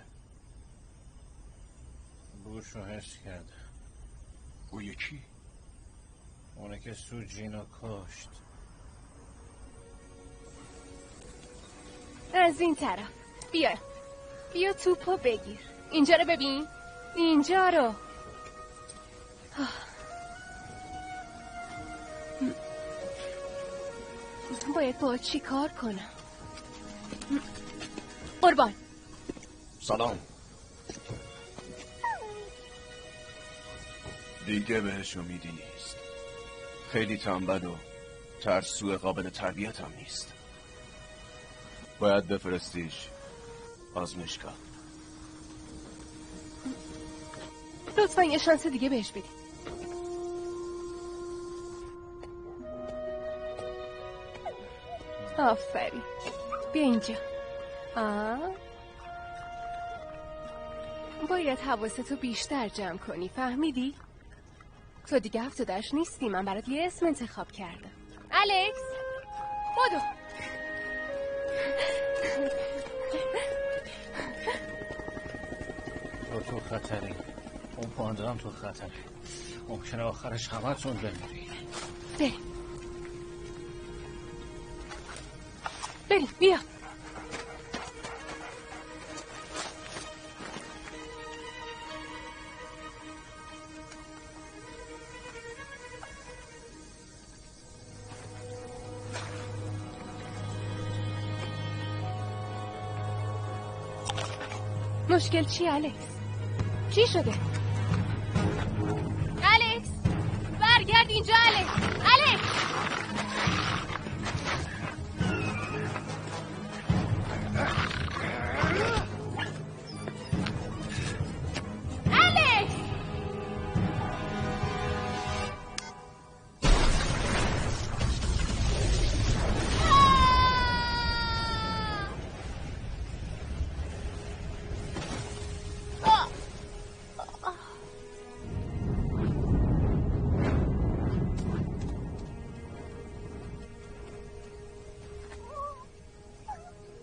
بوشو حس کرده. او یکی؟ اونه که سوجینو کشت. از این طرف بیا توپو بگیر. اینجا رو ببین. اینجا رو. باید با چی کار کنم؟ قربان. سلام. دیگه بهش امیدی نیست. خیلی تنبل و ترسو، قابل تربیت هم نیست. باید بفرستیش آزمایشگاه. لطفا یه شانس دیگه بهش بدی. آفرین. بیا اینجا. باید حواستو بیشتر جمع کنی. فهمیدی؟ تو دیگه هفته درش نیستی. من برات یه اسم انتخاب کردم. الکس بدو. تو خطری. اون پاندا هم تو خطری. ممکنه آخرش همتون بمیرید. بریم بیا. مشکل چی الکس؟ چی شده؟ الکس برگرد اینجا. الکس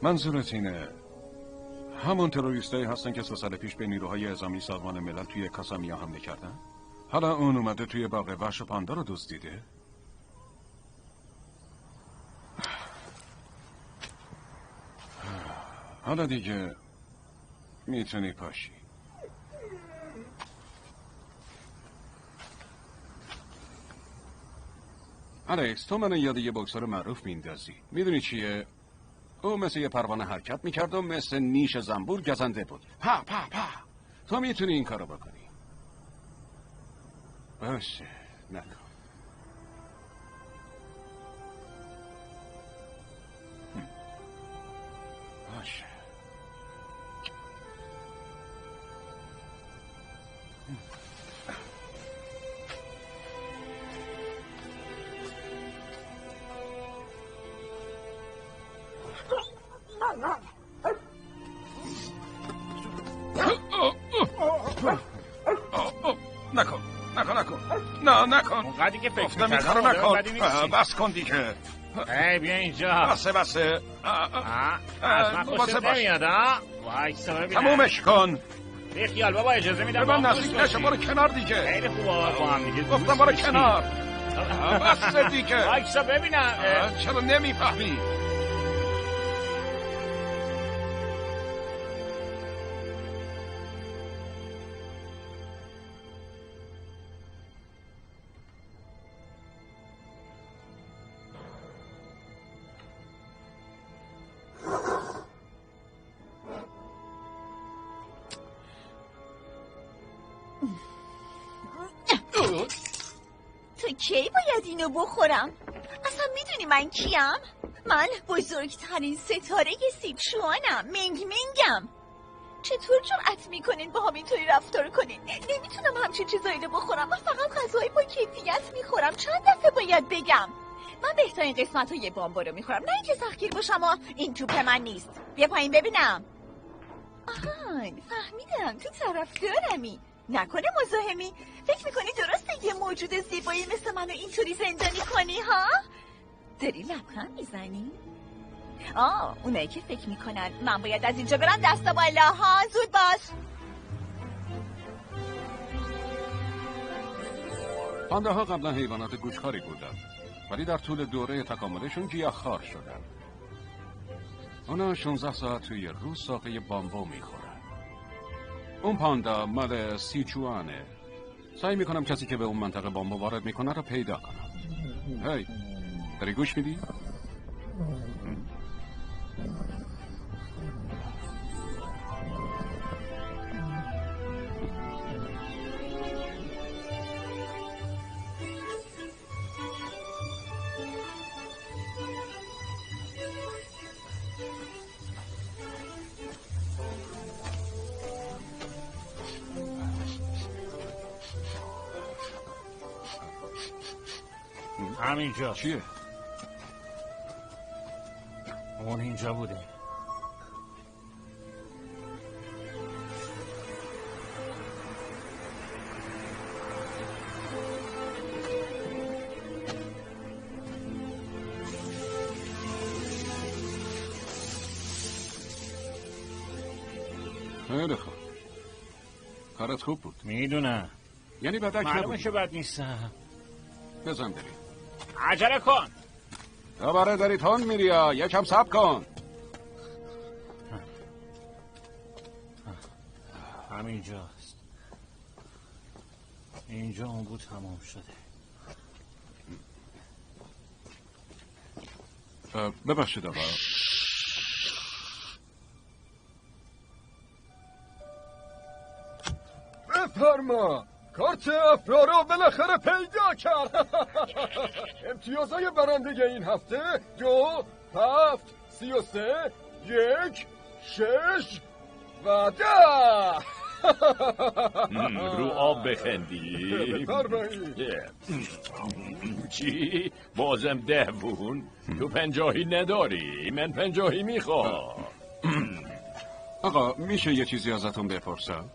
منظورت اینه همون تروریستایی هستن که 3 سال پیش به نیروهای اعزامی سازمان ملل توی کاسامیا حمله کردن؟ حالا اون اومده توی باغ وحش پاندا رو دزدیده؟ حالا دیگه میتونی پاشی. الکس تو منو یاد یه بوکسور معروف میندازی. میدونی چیه؟ او مثل یه پروانه حرکت میکرد و مثل نیش زنبور گزنده بود. پا پا پا. تو میتونی این کارو بکنی. باشه نکن. باشه. نکن. اونقدری که فکر گفتم این کارو نکن. بس کن دیگه. بیا اینجا. بسه از من خوشت نمیاد ها؟ وایسا ببینم. تمومش کن. بی خیال بابا اجازه میدم. به من نزدیک نشه. برو کنار دیگه. خیلی خوبه با هم دیگه. گفتم برو کنار. بسه دیگه. وایسا ببینم. چرا نمیفهمی؟ تو کی باید اینو بخورم؟ اصلا میدونی من کیم؟ من بزرگترین ستاره سیچوانم. منگم. چطور جرأت میکنین با هم اینطوری رفتار کنین؟ نمیتونم همچین چیزایی رو بخورم. من فقط غذای با کیفیت میخورم. چند دفعه باید بگم؟ من بهترین قسمت های بامبا رو میخورم، نه اینکه سختگیر باشم و این توپ من نیست. بیا پایین ببینم. آهان فهمیدم تو طرفدارمی. نکنه مزاحمی؟ فکر میکنی درسته یه موجود زیبایی مثل منو اینطوری زندانی کنی ها؟ داری لبخند میزنی؟ اونایی که فکر میکنن من باید از اینجا برم دستا بالا ها. زود باش. پانداها قبلا حیوانات گوشخواری بودن ولی در طول دوره تکاملشون گیاهخوار شدن. اونا 16 ساعت توی روز ساقه بامبو میخورن. اون پاندا مال سیچوانه. سعی میکنم کسی که به اون منطقه بامبو وارد میکنه رو پیدا کنم. هی داری گوش میدی؟ همینجا. چیه؟ اون اینجا بوده. خیلی خوب. کارت خوب بود. میدونم. یعنی بدک معلومه که بد نیستم. بزن بریم. عجله کن. دوباره داری تون میری یا یکم صبر کن. همینجاست. اینجا اون بود تمام شده. ببخشید آقا. بفرما. کارت افرا رو بالاخره پیدا کرد. امتیازهای برنده این هفته 2 7 33 1 6 و 10. رو آب بخندی. چی؟ بازم 10 بون؟ تو 50 نداری؟ من 50 میخوام. آقا میشه یه چیزی ازتون بپرسم؟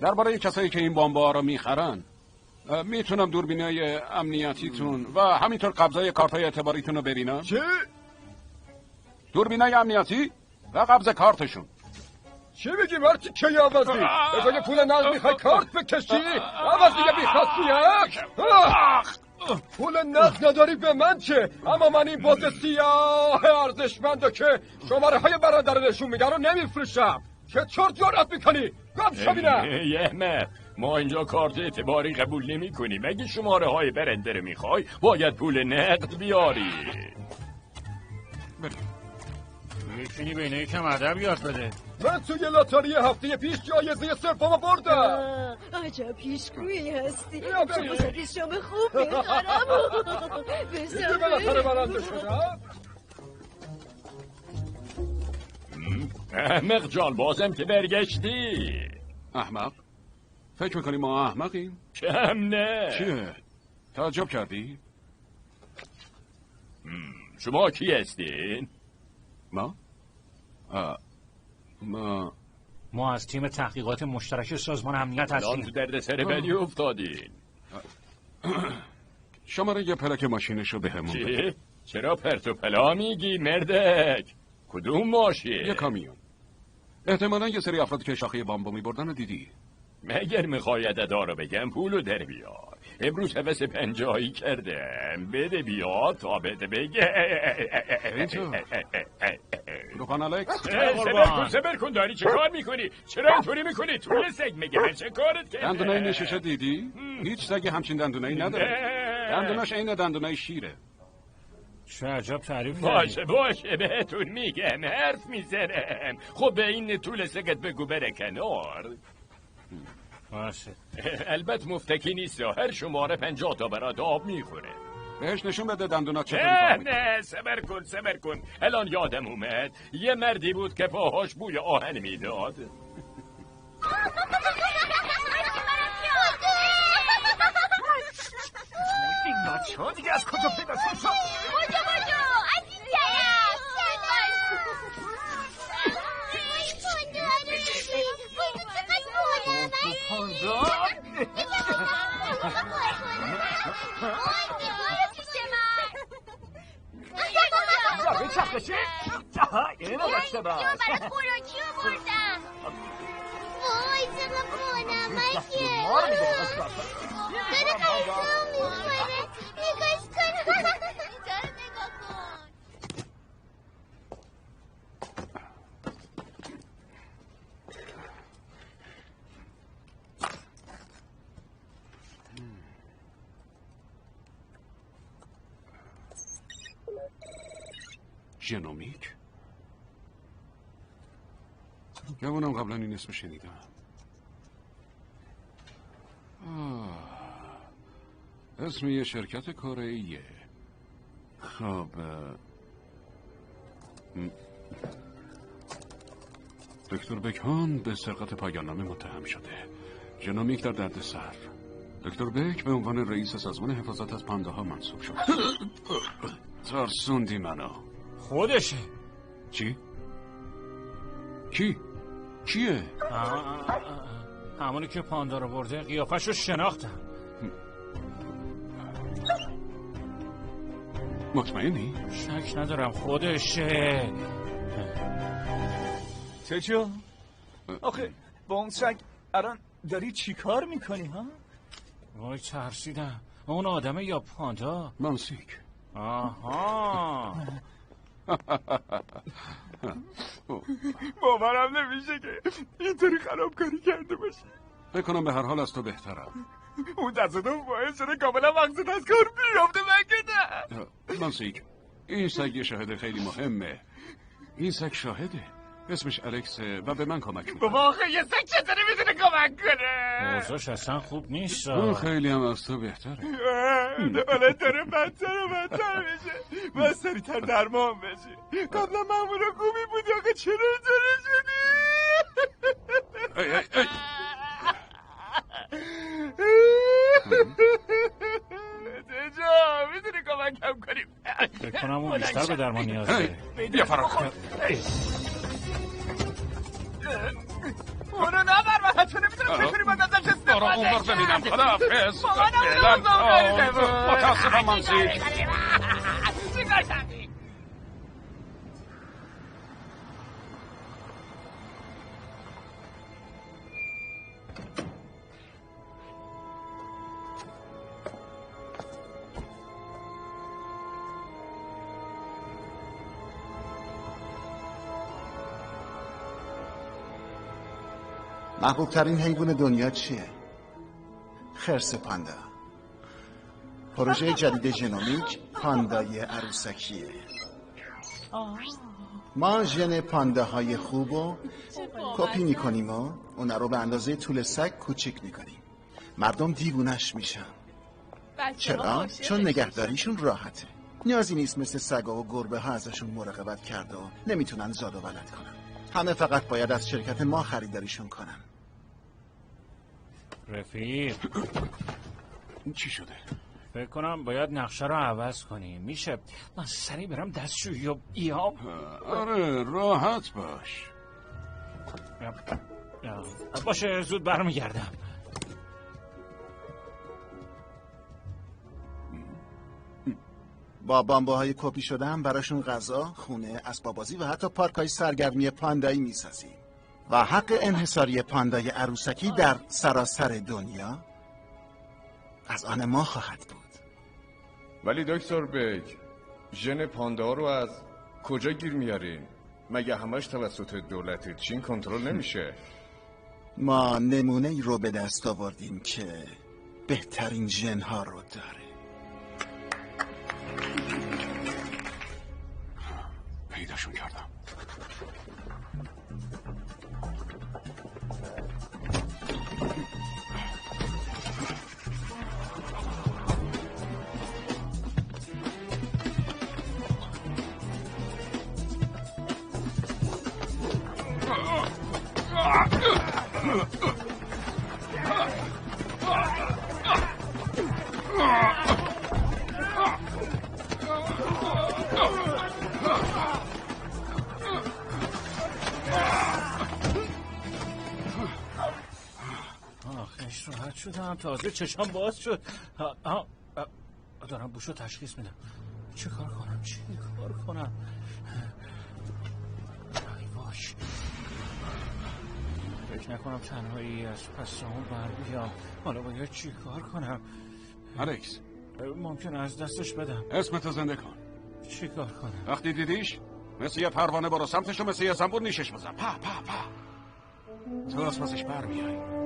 درباره کسایی که این بامبا رو میخرن میتونم دوربینای امنیتیتون و همینطور قبضای کارتای اعتباریتون رو ببینم؟ چی؟ دوربینای امنیتی و قبض کارتشون. چی میگی مرتی که عوضی؟ بگه پول نقد میخوای کارت بکشی؟ عوض دیگه بیخواستی پول نقد نداری به من چه؟ اما من این باز سیاه ارزشمندو که شماره های برنده رو نشون میدن رو نمیفروشم. چه چرت جرأت میکنی؟ گم شو بینم. احمد ما اینجا کارت اعتباری قبول نمی کنیم. اگه شماره های برنده رو میخوای باید پول نقد بیاری. میتونی به اینه یکم ادب یاد بده. من توی لاتاری هفته پیش جایزه سومو بردم. عجب پیشگویی هستی. شما شام خوب میخورم. دیگه بالاخره برنده شدم. احمق جان بازم که برگشتی. احمق؟ فکر میکنی ما احمقیم؟ کم نه. چیه؟ تعجب کردی؟ شما کی هستین؟ ما از تیم تحقیقات مشترک سازمان امنیت هستیم. الان تو دردسر بدی افتادین. شماره یه پلک ماشینشو بهمون بده. چرا پرت و پلا میگی مردک؟ کدوم ماشین؟ یه کامیون. احتمالا یه سری افراد که شاخه بامبو میبردن رو دیدی. مگر میخوای عددا رو بگم پولو در بیار. امروز حوث 50 کردم. بده بیار تا بده بگه. روپان الکس صبر کن داری چه کار میکنی؟ چرا اینطوری میکنی؟ طول سگ میگه من چه کارت کردم؟ دندونای نششه دیدی؟ هیچ سگی همچین دندونایی نداره. دندوناش عین دندونای شیره. چه عجب تعریف کردی. باشه بهتون میگم حرف میزنم. خب به این طول سگت بگو بره کنار. باشه البته مفتکی نیست. هر شماره 50 تا برات آب میخوره. بهش نشون بده دندونات چطوری کار میکنه. نه صبر کن الان یادم اومد یه مردی بود که پاهاش بوی آهن میداد. این بچه ها دیگه از کجا پیدا شد؟ بجو از این طرف ضربه چپشی؟ اینو داشته باش. برای خوراکی رو بردم. وای چقدر بانمکه. داره غذا میخوره. نگاش کن. اینجا رو نگاه کن. ژنومیک؟ گمونم قبلا این اسم شنیدم. اسم یه شرکت کره‌ایه. خب دکتر بکان به سرقت پایان‌نامه متهم شده. ژنومیک در دردسر. دکتر بک به عنوان رئیس سازمان حفاظت از پانده ها منصوب شد. ترسوندی منو. خودشه. چی؟ کی؟ کیه؟ همونی که پاندا رو برده. قیافش رو شناختم. مطمئنی؟ شک ندارم خودشه. تجو آخه با اون سگ الان داری چی کار میکنی ها؟ وای ترسیدم. اون آدمه یا پاندا؟ مانسیک. آها. باورم نمیشه که اینطوری خرابکاری کرده باشی. فکر کنم به هر حال از تو بهترم. اون تصادف باعث شده کاملا مقصد از کار بیافته من که نه. مانسیک، این سگ یه شاهد خیلی مهمه. این سگ شاهده، اسمش الکسه و به من کمک میکنه. بابا آخه یه سگ چطوری میتونه کمک کنه؟ اوضاعش اصلا خوب نیست. اون خیلی هم از تو بهتره. حالا داره بدتر و بدتر میشه. باید سریعتر درمان بشی. قبلا مامون خوبی بودی آقا چرا اینطوری شدی؟ ای ای ای. جا میتونی کمکم کنیم؟ فکر کنم اون بیشتر به درمان نیاز داره. بیا فرار کن. اونو نبر من تو نمیتونم چطوری باید ازش استفاده برو اون بر ببینم. خداحافظ. مامانم متاسفم مانسیک. چیکار کردی؟ محبوب ترین حیوان دنیا چیه؟ خرس پاندا. پروژه جدید ژنومیک پاندای عروسکیه. ما ژن پانداهای خوب رو کپی میکنیم و اونا رو به اندازه طول سگ کوچیک میکنیم. مردم دیوونش میشن. چرا؟ چون نگهداریشون راحته. نیازی نیست مثل سگا و گربه ها ازشون مراقبت کرد و نمیتونن زاد و ولد کنن. همه فقط باید از شرکت ما خریداریشون کنن. رفیق این چی شده؟ فکر کنم باید نقشه رو عوض کنیم. میشه من سریع برم دستشویی و بیام؟ آره راحت باش. باشه زود برمیگردم. با بامباهای کپی شده هم براشون غذا، خونه، اسباب بازی و حتی پارک‌های سرگرمی پاندایی میسازیم. و حق انحصاری پاندای عروسکی در سراسر دنیا از آن ما خواهد بود. ولی دکتر بیگ، ژن پاندا رو از کجا گیر میارین؟ مگه همش توسط دولت چین کنترل نمیشه؟ ما نمونه‌ای رو به دست آوردیم که بهترین ژن‌ها رو داره. پیداشون کردم. آخش راحت شدم. تازه چشم باز شد. دارم بوشو تشخیص میدم. چه کار کنم؟ ای باش. فکر نکنم تنهایی از پس اون بر بیام. حالا باید چی کار کنم؟ الکس ممکنه از دستش بدم. اسمتو زنده کن. چی کار کنم؟ وقتی دیدیش مثل یه پروانه برو سمتش و مثل یه زنبور نیشش بزن. پا تو از پسش بر میای.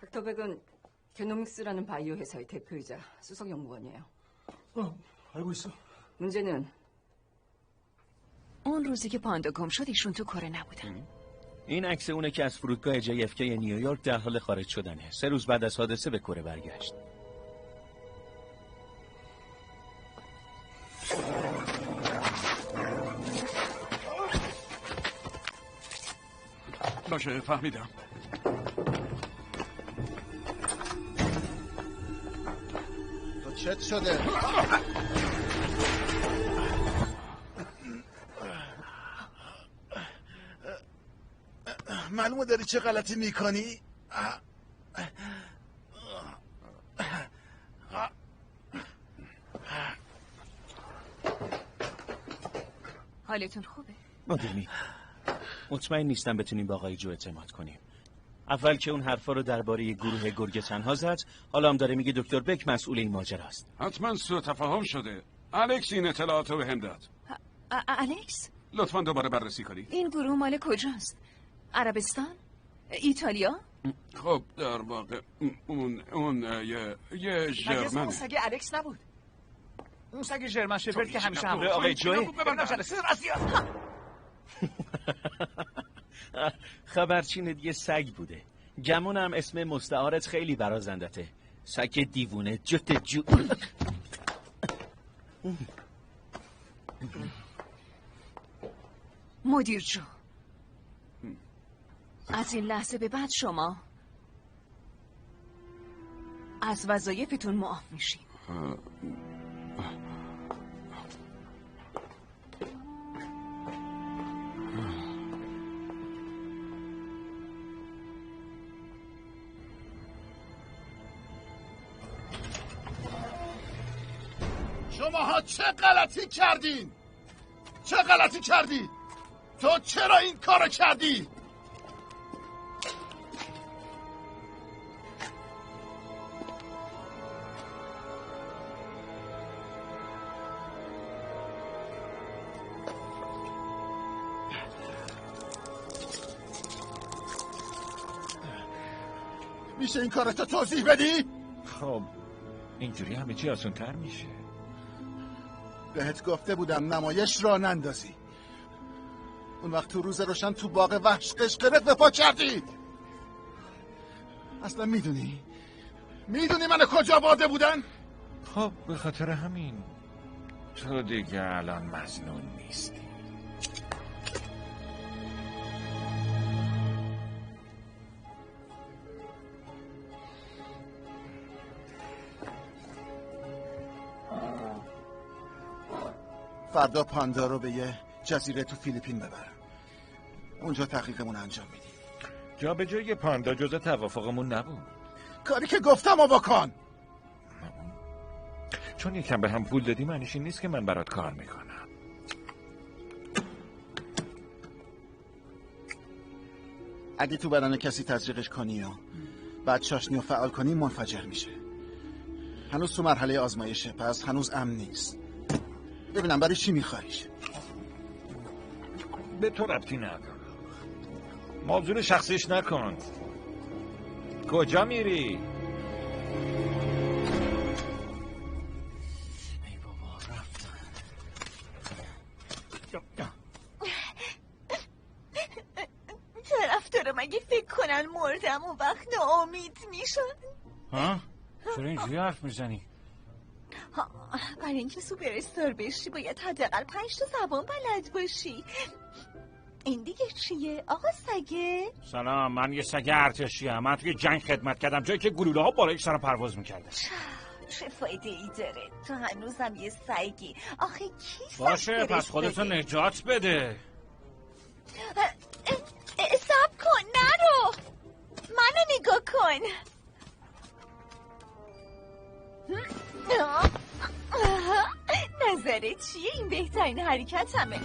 닥터백은 게노믹스라는 바이오 회사의 대표이자 수석 연구원이에요. 알고 있어. 문제는 اون روزی که پاندا گم شد ایشون تو کره نبودن. این عکس اونه که از فرودگاه JFK نیویورک در حال خارج شدنه. 3 روز بعد از حادثه به کره برگشت. باشه فهمیدم. تو چت شده؟ معلومه داری چه غلطی میکنی؟ حالتون خوبه؟ مادمی مطمئن نیستم بتونیم با آقای جو اعتماد کنیم. اول که اون حرفا رو درباره گروه گرگ تنها زد، حالا هم داره میگه دکتر بک مسئول این ماجرا است. حتما سوء تفاهم شده. الکس این اطلاعات رو به هم داد. الکس؟ لطفا دوباره بررسی کنی. این گروه مال کجاست؟ عربستان؟ ایتالیا؟ خب در واقع اون یه ژرمن. اون سگ الکس نبود. اون سگ ژرمن شپرد که همیشه همراه آقای جوی. خبرچین دیگه سگ بوده. گمونم اسم مستعارت خیلی برازندته. سگ دیوونه جت جو. مدیر جو، از این لحظه به بعد شما از وظایفتون معاف میشین. شماها چه غلطی کردین؟ چه غلطی کردی؟ تو چرا این کارو کردی؟ میشه این کارتو توضیح بدی؟ خب اینجوری همه چی آسان تر میشه. بهت گفته بودم نمایش را نندازی. اون وقت تو روز روشن تو باغ وحش قشقرت به پا کردی. اصلا میدونی من کجا باده بودن؟ خب به خاطر همین تو دیگه الان مظنون نیستی. فردا پاندا رو به یه جزیره تو فیلیپین ببرم. اونجا تحقیقمون انجام میدیم. جا به جای پاندا جزء توافقمون نبود. کاری که گفتم و بکن. چون یکم به هم پول دادی معنیش این نیست که من برات کار میکنم. اگه تو بدن کسی تزریقش کنی و بعد چاشنی و فعال کنی منفجر میشه. هنوز تو مرحله آزمایشه، پس هنوز امن نیست. ببینم برای چی میخوایش؟ به تو ربطی نداره. موضوع شخصیش نکن. کجا میری؟ ای بابا رفتن. طرفدارا مگه فکر کنن مردم و وقت ناامید میشن؟ ها؟ چرا اینجوری حرف میزنی؟ برای اینکه سوپر استار بشی باید حداقل 5 تا زبان بلد باشی. این دیگه چیه آقا سگه؟ سلام، من یه سگ ارتشی ام. من توی جنگ خدمت کردم، جایی که گلوله ها بالای سرم پرواز میکردن. چه فایده ای داره؟ تو هنوزم یه سگی. آخه کی باشه پس خودتو نجات بده. صبر کن نرو، منو نگاه کن. نظرت چیه؟ این بهترین حرکتمه.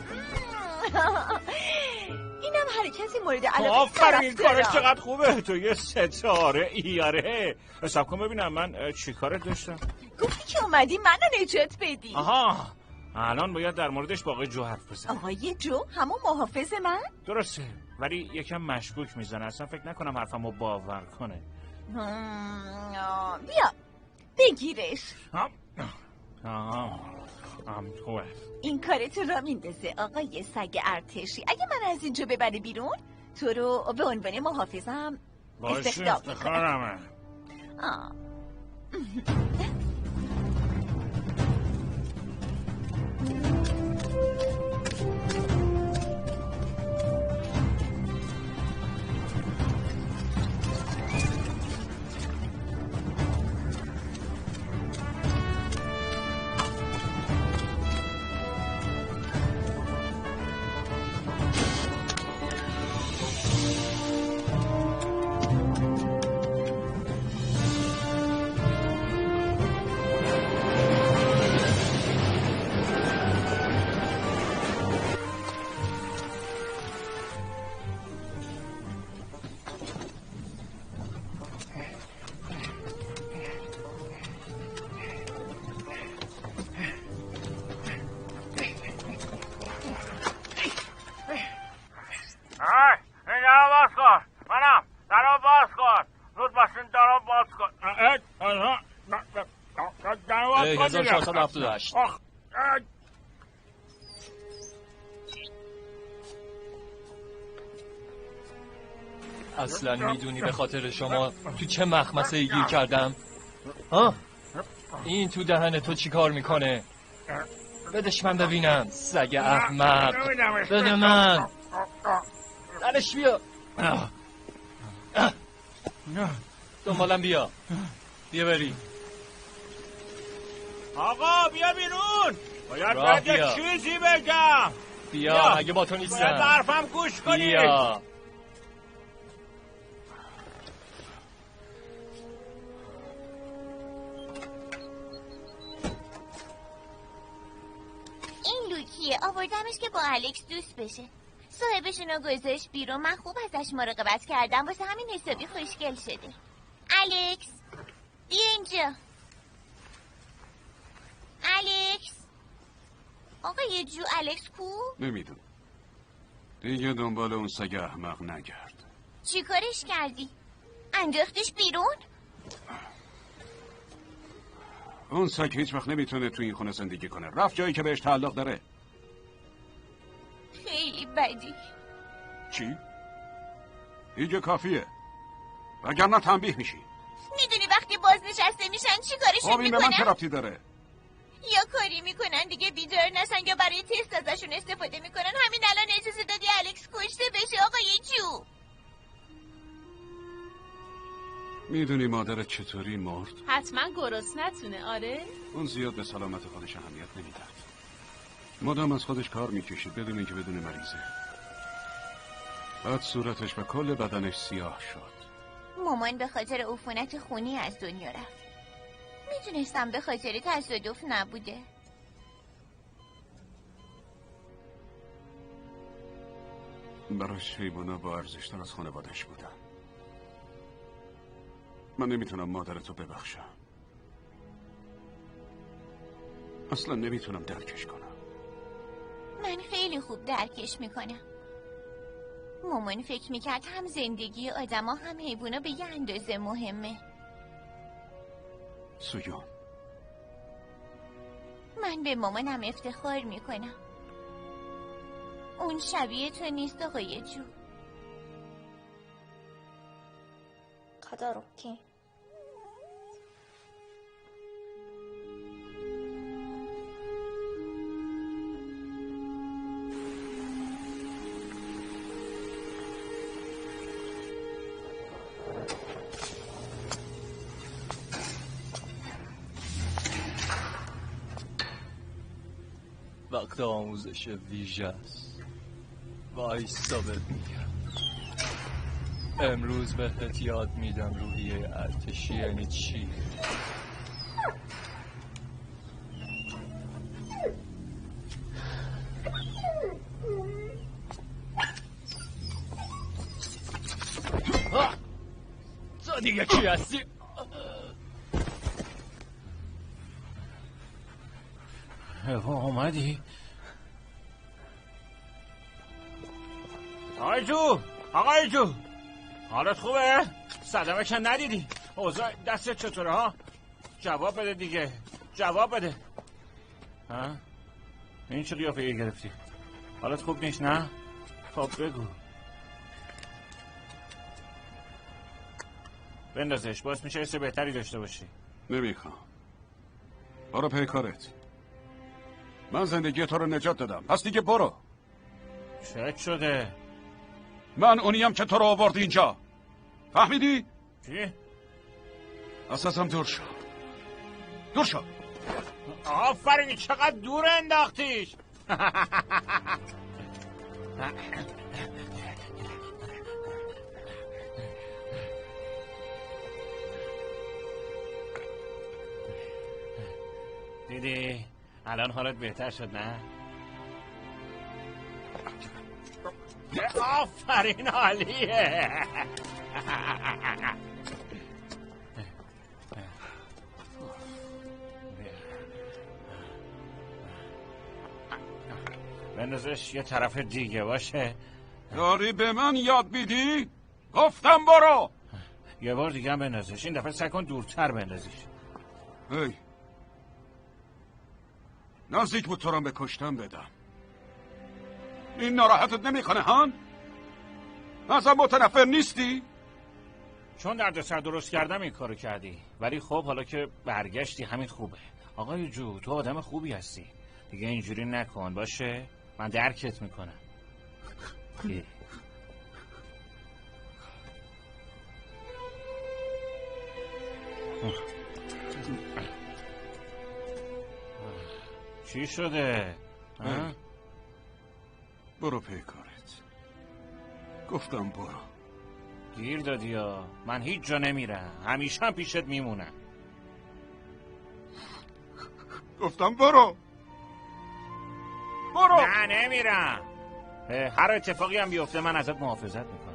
اینم حرکتی مورد علاقه آفرین، کارش چقدر خوبه. تو یه ستاره ایاره. حساب کن ببینم من چی کارت داشتم. گفتی که اومدی منو نجات بدی. آها، الان باید در موردش با آقای جو حرف بزنم. آقای جو همون محافظ من؟ درسته، ولی یکم مشکوک میزنه. اصلا فکر نکنم حرفمو باور کنه. بیا بگیرش. خوبه. این کارتو را میندازه آقای سگ ارتشی. اگه من از اینجا ببره بیرون تو رو به عنوان محافظم استخدام افتخارمه. 1478. اصلا میدونی به خاطر شما تو چه مخمسه ای گیر کردم؟ ها؟ این تو دهن تو چی کار میکنه؟ بدش من ببینم سگ احمق. بده من. درش بیا. دنبالم بیا. بیا بری. آقا بیا بیرون. باید یک چیزی بگم. بیا اگه با تو نیستم. باید حرفم گوش کنی. بیا. این لوکیه آوردمش که با الکس دوست بشه. صاحبشونو گذاشت بیرون. من خوب ازش مراقبت کردم واسه همین حسابی خوشگل شده. الکس بیا اینجا. الکس آقای جو الکس کو؟ نمیدونم. دیگه دنبال اون سگ احمق نگرد. چی کارش کردی؟ انداختش بیرون؟ اون سگ هیچ وقت نمیتونه تو این خونه زندگی کنه. رفت جایی که بهش تعلق داره. خیلی بدی. چی؟ دیگه کافیه. وگرنه تنبیه میشی. میدونی وقتی بازنشسته میشن چی کارشون این به من چه ربطی داره؟ یا کاری میکنن دیگه بیدار نشن یا برای تست ازشون استفاده میکنن. همین الان اجازه دادی الکس کشته بشه آقای جو. میدونی مادرت چطوری مرد؟ حتما گرسنتونه. آره؟ اون زیاد به سلامت خودش اهمیت نمیداد. مدام از خودش کار میکشید بدون اینکه بدون مریضه. بعد صورتش و کل بدنش سیاه شد. مامان به خاطر عفونت خونی از دنیا رفت. میدونستم به خاطر تصادف نبوده. براش حیوانا با ارزشتر از خانوادش بودن. من نمیتونم مادرتو ببخشم. اصلا نمیتونم درکش کنم. من خیلی خوب درکش میکنم. مامان فکر میکرد هم زندگی آدما هم حیوانا به یه اندازه مهمه. سویان من به مامانم افتخار میکنم. اون شبیه تو نیست آقای جو. 가다롭게 وقت آموزش ویژه است. وایستا بهت میگم. امروز بهت یاد میدم روحیه ارتشی یعنی چی. تو دیگه کی هستی؟ اومدی؟ آقای جو! آقای جو! حالت خوبه؟ صدمه که ندیدی؟ اوضاع دستت چطوره ها؟ جواب بده دیگه. جواب بده. ها؟ این چه قیافه گرفتی؟ حالت خوب نیست نه؟ خب بگو. بندازش باعث میشه حس بهتری داشته باشی. نمیخوام. برو پی کارت. من زندگی تو رو نجات دادم. پس دیگه برو. چه شده؟ من اونیم که تو رو آورد اینجا. فهمیدی؟ چی؟ اساسم دور شو. دور شو. آفرین چقدر دور انداختیش. دیدی الان حالت بهتر شد نه؟ آفرین عالیه. بندازش یه طرف دیگه باشه. داری به من یاد میدی؟ گفتم برو. یه بار دیگه هم بندازش. این دفعه سعی کن دورتر بندازیش. هی نزدیک بود تو را به کشتن بدم. این ناراحتت نمیکنه هان؟ ازم متنفر نیستی؟ چون دردسر درست کردم این کارو کردی، ولی خب حالا که برگشتی همین خوبه. آقای جو تو آدم خوبی هستی، دیگه اینجوری نکن باشه؟ من درکت میکنم. چی شده؟ برو پی کارت. گفتم برو. گیر دادی یا؟ من هیچ جا نمیرم، همیشه هم پیشت میمونم. گفتم برو. برو. نه نمیرم. هر اتفاقی هم بیفته من ازت محافظت میکنم.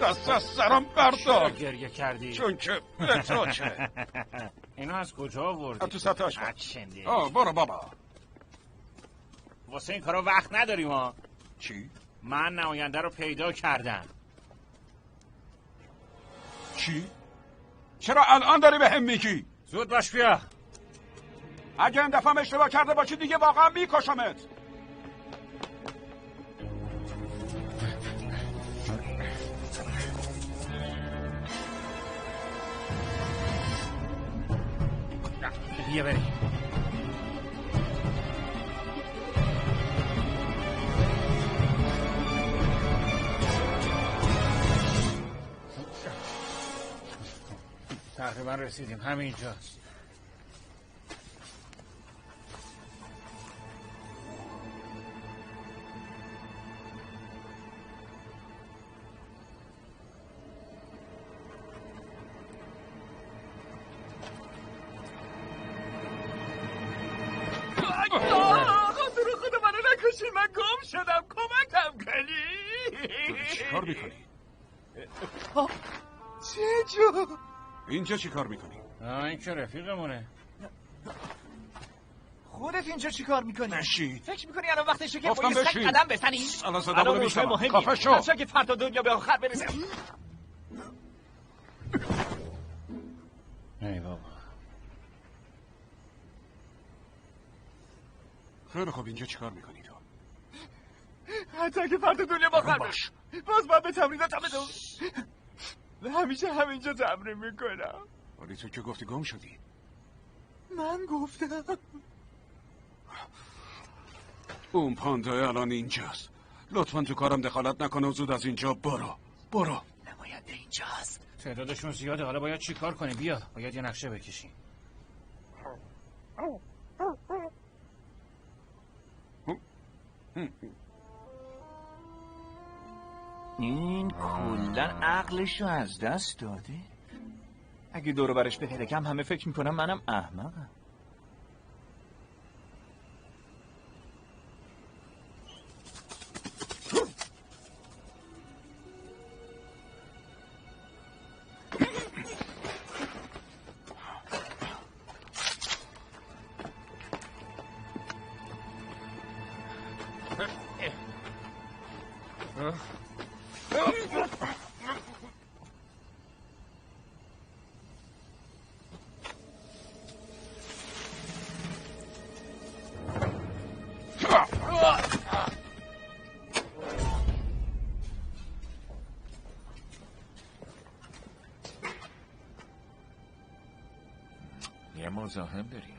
دست از سرم بردار. چرا گریه کردی؟ چون که به تو چه؟ اینو از کجا آوردی؟ تو سطحش برو. برو بابا. واسه این کارا وقت نداریم ها. چی؟ من نماینده رو پیدا کردم. چی؟ چرا الان داری به هم میگی؟ زود باش بیا. اگه این دفعه اشتباه کرده باشی دیگه واقعا میکشمت. بیا بریم. تقریبا رسیدیم، همینجاست. خدا منو نکشی، من گم شدم، کمکم کنی. چی کار میکنی؟ چه جو؟ اینجا چی کار میکنی؟ این که رفیقمونه. خودت اینجا چی کار میکنی؟ بشین. فکر میکنی الان وقتشه که گفتم با بشین. قدم بزنی؟ الان صدامونو میشنم. کافه شو. بچه که فردا دنیا به آخر برسه. ای بابا. خیلی خوب، اینجا چی کار میکنی تو؟ حتی که فردا دنیا به آخر برسه باز باید به تمریناتم بدم. همیشه همینجا تمرین میکنم. ولی تو که گفتی گم شدی. من گفتم. اون پاندا الان اینجاست. لطفا تو کارم دخالت نکنه و زود از اینجا برو. نماینده اینجاست. تعدادشون زیاده، حالا باید چی کار کنیم؟ بیا، باید یه نقشه بکشیم. این کلن عقلشو از دست داده. اگه دورو برش بپرکم همه فکر میکنم منم احمقم. یه مزاحم داریم.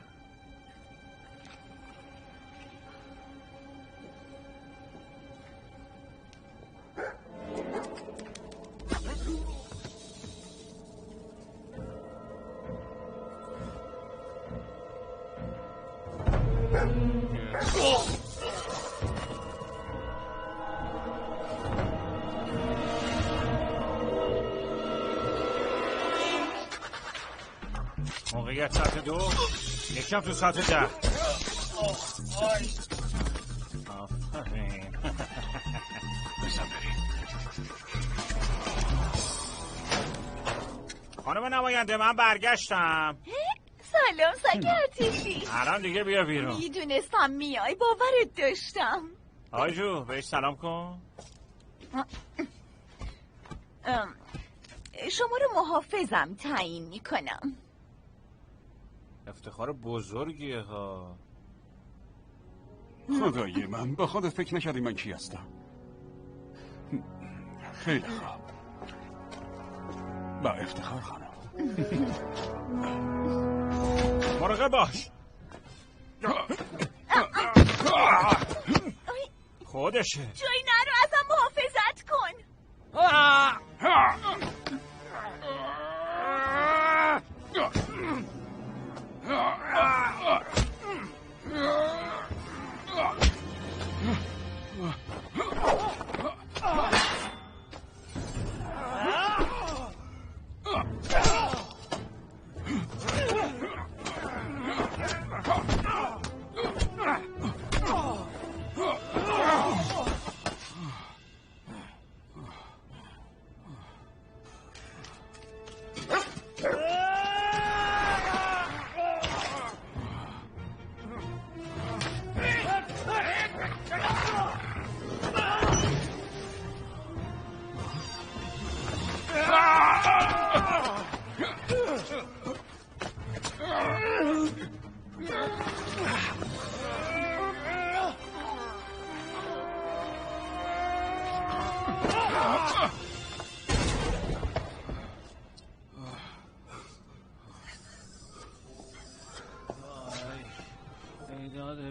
موقعیت ساعت 2، یکم تو ساعت 10. آفرین. خانم نماینده من برگشتم. سلام سگ ارتشی. الان دیگه بیا بیرون. میدونستم میای، باورت داشتم. آجو بهش سلام کن. شما رو محافظم تعیین میکنم. افتخار بزرگیه ها. خدای من، به خودت فکر نکردی من کی هستم؟ خیلی خوب، با افتخار خانم. مراقب باش. خودشه. جایی نرو، ازم محافظت کن.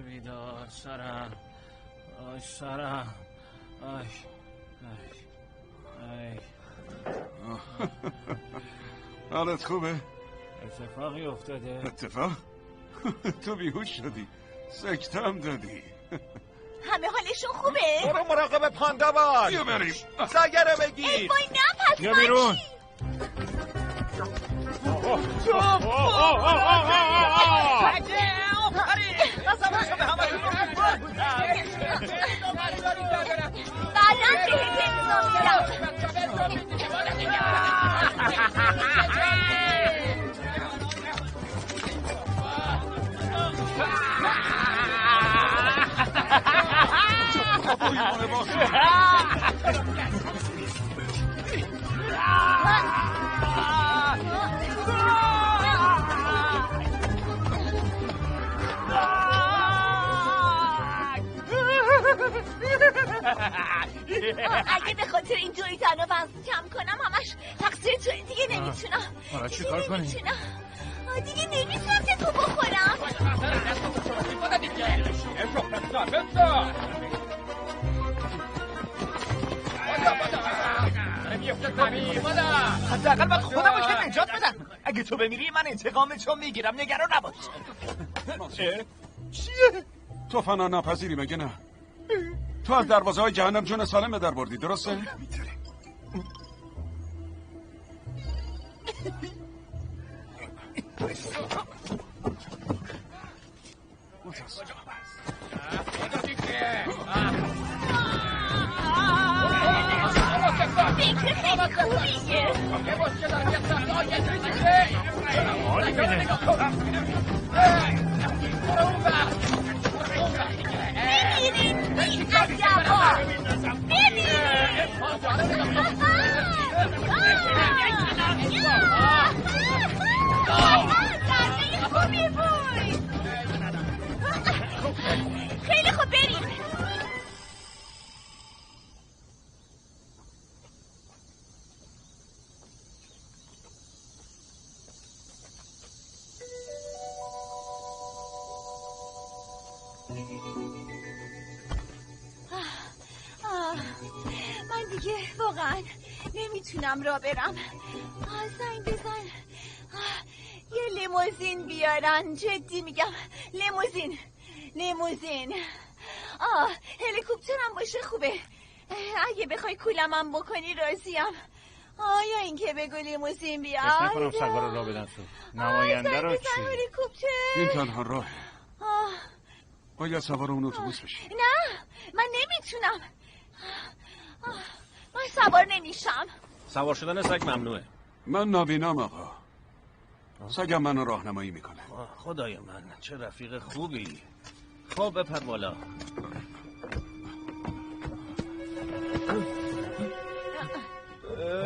بیداد سرم. آی سرم. آی حالت خوبه؟ اتفاقی افتاده؟ اتفاق؟ تو بیهوش شدی، سکته هم دادی. همه حالشون خوبه؟ برو مراقب پاندا باش. بیا بریم. سگه رو بگیر. ای وای نه، پس بیا بیرون. بعدم بهت انتظام میدم. اگه به خاطر این دویدن و وزن کم کنم همش تقصیر توی، دیگه نمیتونم. حالا چی کار کنیم؟ دیگه نمیتونم که تو بخورم. حداقل من خودمو که نجات بدم. اگه تو بمیری من انتقامتو میگیرم، نگران نباش. چیه؟ تو فنا ناپذیری مگه نه؟ تو از دروازه های جهنم جون سالم به در بردی، درسته؟ فکر خیلی خوبیه. بمیرین این عجبا، خوبی بود. خیلی خوب، بریم. من دیگه واقعا نمیتونم را برم. زنگ بزن، یه لیموزین بیارن. جدی میگم، لیموزین. هلیکوپترم باشه خوبه. اگه بخوای کولمم بکنی راضیم. یا اینکه بگو لیموزین بیار. فکر میکنم سگا رو را بدن تو. نماینده رو چی؟ این تنها راه. باید سوار اون اتوبوس بشی. نه من نمیتونم. من سوار نمیشم. سوار شدن سگ ممنوعه. من نابینام آقا. سگم منو راهنمایی میکنه. خدای من چه رفیق خوبی. خب بپر بالا.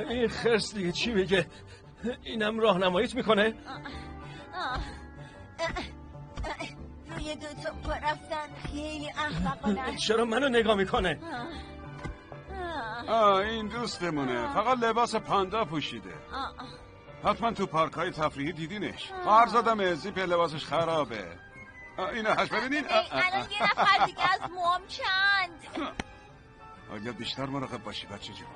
این خرس دیگه چی میگه؟ اینم راهنماییت میکنه؟ روی دوتا پا رفتن خیلی احمقانه. چرا منو نگاه میکنه؟ این دوستمونه. فقط لباس پاندا پوشیده. حتما تو پارکای تفریحی دیدینش. خواهر زادم زیپ لباسش خرابه. اینو هش ببینین. الان یه نفر دیگه از موام چند. اگر بیشتر مراقب باشی بچه جون.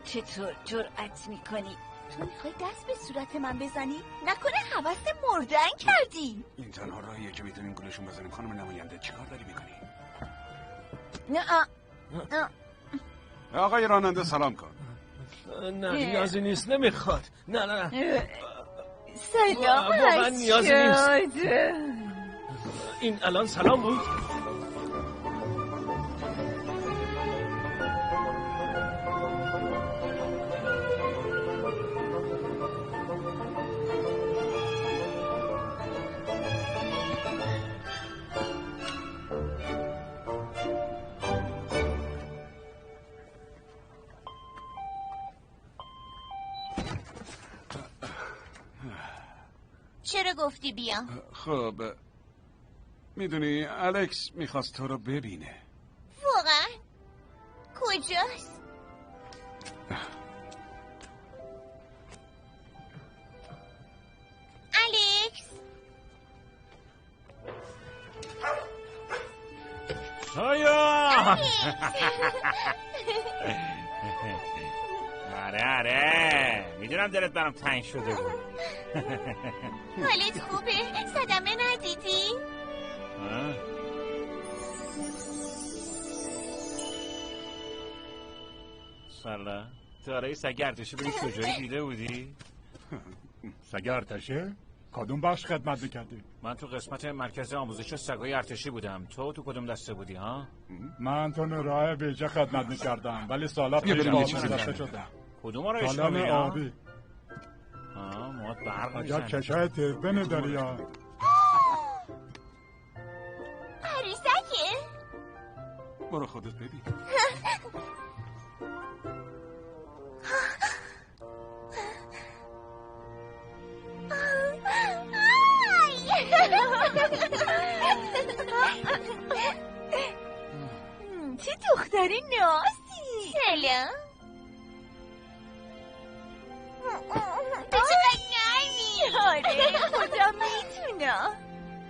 چطور جرأت میکنی؟ تو میخوای دست به صورت من بزنی؟ نکنه حوث مردن کردی؟ این تنها راهیه که میتونیم گولشون بزنیم. خانم نماینده چیکار داری میکنی؟ نه آقای راننده سلام کن. نه نیازی نیست. نمیخواد. نه سلام واقعا نیازی نیست. این الان سلام بود؟ چرا گفتی بیا؟ خب میدونی الکس میخواست تو رو ببینه. واقعا؟ کجاست؟ الکس؟ آیا آره میدونم دلت برام تنگ شده بود. حالت خوبه؟ صدمه ندیدی؟ سالا تو آره سگ ارتشی بری کجایی دیده بودی؟ سگ ارتشی؟ کدوم بخش خدمت میکردی؟ من تو قسمت مرکز آموزش سگای ارتشی بودم. تو کدوم دسته بودی ها؟ من تو نیروهای ویژه خدمت میکردم ولی سالا پیش بازنشسته شدم. کدوم رو اشتباه کالم آبی. مواد برق اگر کشای تیزبه نداری یا عروسکه؟ برو خودت ببین. چه دختری نازی. سلام. تو چقدر نرمی. آره خدا میتونم.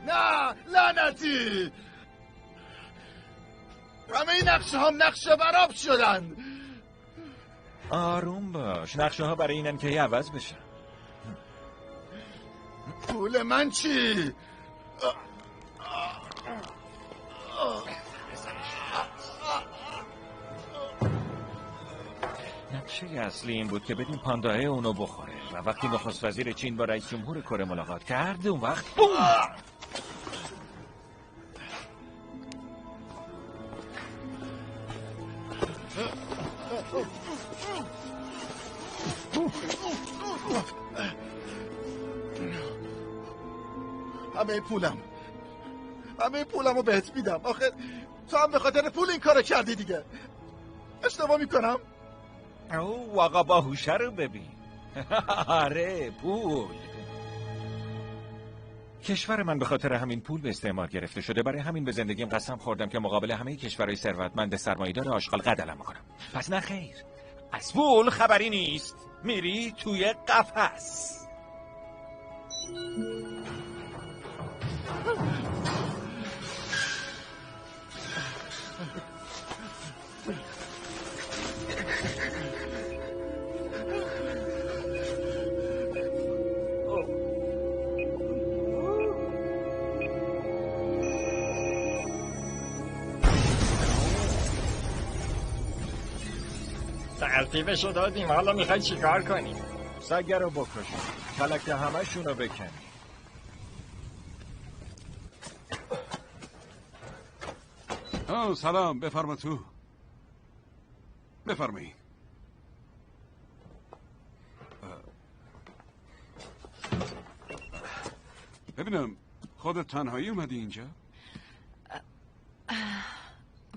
نه لعنتی. همه این نقشه هم نقشه براب شدن. آروم باش. نقشه ها برای اینن که عوض بشن. پول من چی؟ نقشه اصلی این بود که بدیم پانداه اونو بخوره و وقتی نخست وزیر چین با رئیس جمهور کره ملاقات کرد اون وقت بوم. همه پولم رو بهت میدم. آخه تو هم به خاطر پول این کارو کردی دیگه. اشتباه میکنم؟ او آقا باهوشه رو ببین. آره پول. کشور من به خاطر همین پول به استعمار گرفته شده. برای همین به زندگیم قسم خوردم که مقابل همه کشورهای ثروتمند سرمایه‌دار آشغال قدلم میکنم. پس نه خیر، از پول خبری نیست. میری توی قفس. ترتیبشو دادیم، حالا میخوای چیکار کنیم؟ سگه رو بکشیم، کلک همشون رو بکنیم. سلام، بفرما تو. بفرمایی. ببینم خودت تنهایی اومدی اینجا؟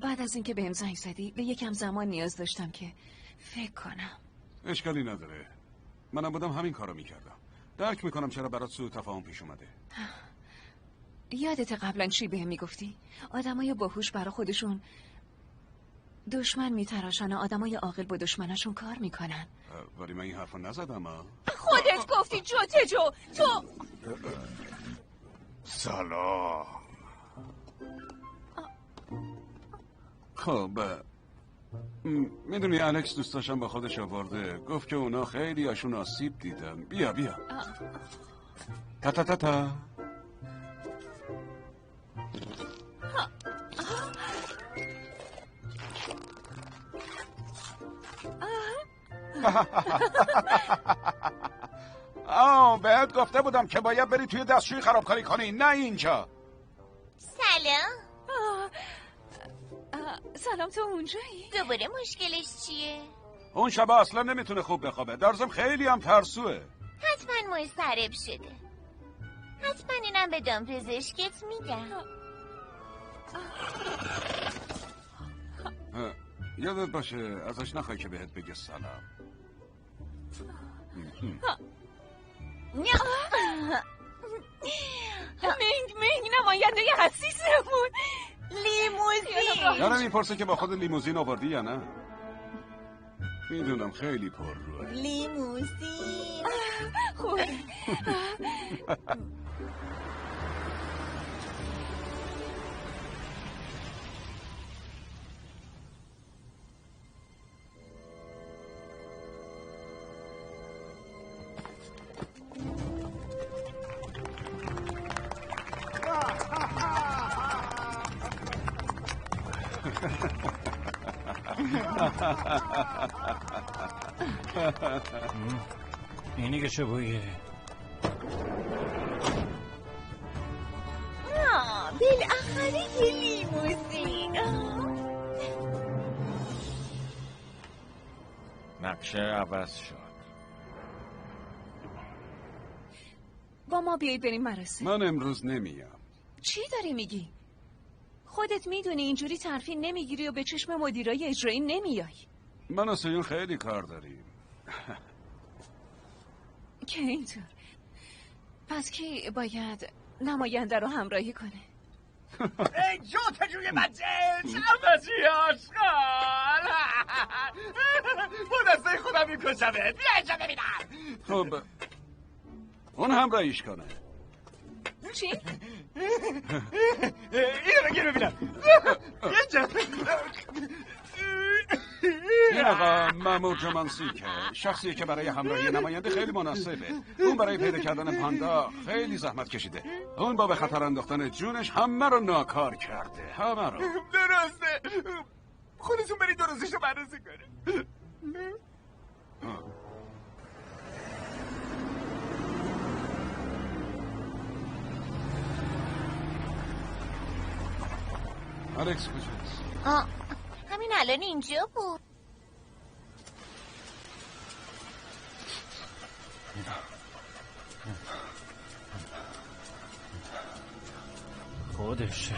بعد از اینکه بهم زنگ زدی به یکم زمان نیاز داشتم که فکر کنم. اشکالی نداره. منم بودم همین کارو میکردم. درک میکنم چرا برات سوء تفاهم پیش اومده. یادت قبلا چی بهم میگفتی؟ آدمای باهوش برا خودشون دشمن میتراشن و آدمای عاقل با دشمناشون کار میکنن. ولی من این حرفو نزدم ها. خودت گفتی جو تو. سلام. خب میدونی الکس دوستاشم با خودش آورده، گفت که اونا خیلی هاشون آسیب دیدن. بیا تا تا تا تا. بهت گفته بودم که باید بری توی دستشویی خرابکاری کنی، نه اینجا. سلام تو اونجایی؟ دوباره مشکلش چیه؟ اون شب اصلا نمیتونه خوب بخوابه، در ضمن خیلی هم ترسوه. حتما مضطرب شده. حتما اینم به دامپزشکت میگم. یادت باشه ازش نخوای که بهت بگه سلام. مینگ نماینده حسیسمون لیموزین. یارم میپرسه که با خود لیموزین آوردی یا نه. میدونم خیلی پر روه. لیموزین خوب. اینی که چه بویه؟ بالاخره یه لیموزین. نقشه عوض شد. با ما بیایید بریم مراسم. من امروز نمیام. چی داری میگی؟ خودت میدونی اینجوری ترفیع نمیگیری و به چشم مدیرای اجرایی نمیای. من و سیون خیلی کار داریم. که اینطور. پس کی باید نماینده رو همراهی کنه؟ ای جو تجوی مجه چمزی آشقال با دسته خودم میکشمت. بیا اینجا ببینم. خب اون همراهیش کنه. چی؟ اینو بگیر ببینم. اینجا این آقا مأمور جمانسیکه، شخصیه که برای همراهی نماینده خیلی مناسبه. اون برای پیدا کردن پاندا خیلی زحمت کشیده. اون با به خطر انداختن جونش همه رو ناکار کرده، همه رو. درسته. خودتون برید درستش رو بررسی کنه. الکس کجاست؟ همین الان اینجا بود. خودشه.